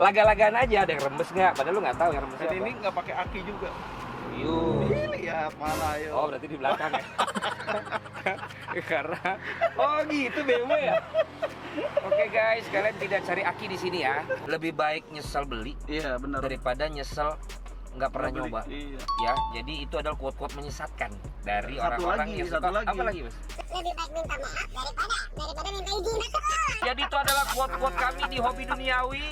Laga-lagaan aja ada yang remes nggak? Padahal lu nggak tahu yang remes dan apa. ini nggak pakai aki juga. Yuk. Lihat mana ayo. Oh berarti di belakang ya? Karena gitu BMW ya. Oke guys, kalian tidak cari aki di sini ya. Lebih baik nyesel beli Iya benar. daripada nyesel nggak pernah Beli. nyoba. Iya. Ya, jadi itu adalah quote-quote menyesatkan dari Satu orang-orang lagi, yang satu suka. lagi. Apa lagi mas? Lebih baik minta maaf daripada minta izin. Jadi itu adalah quote-quote kami di Hobi Duniawi.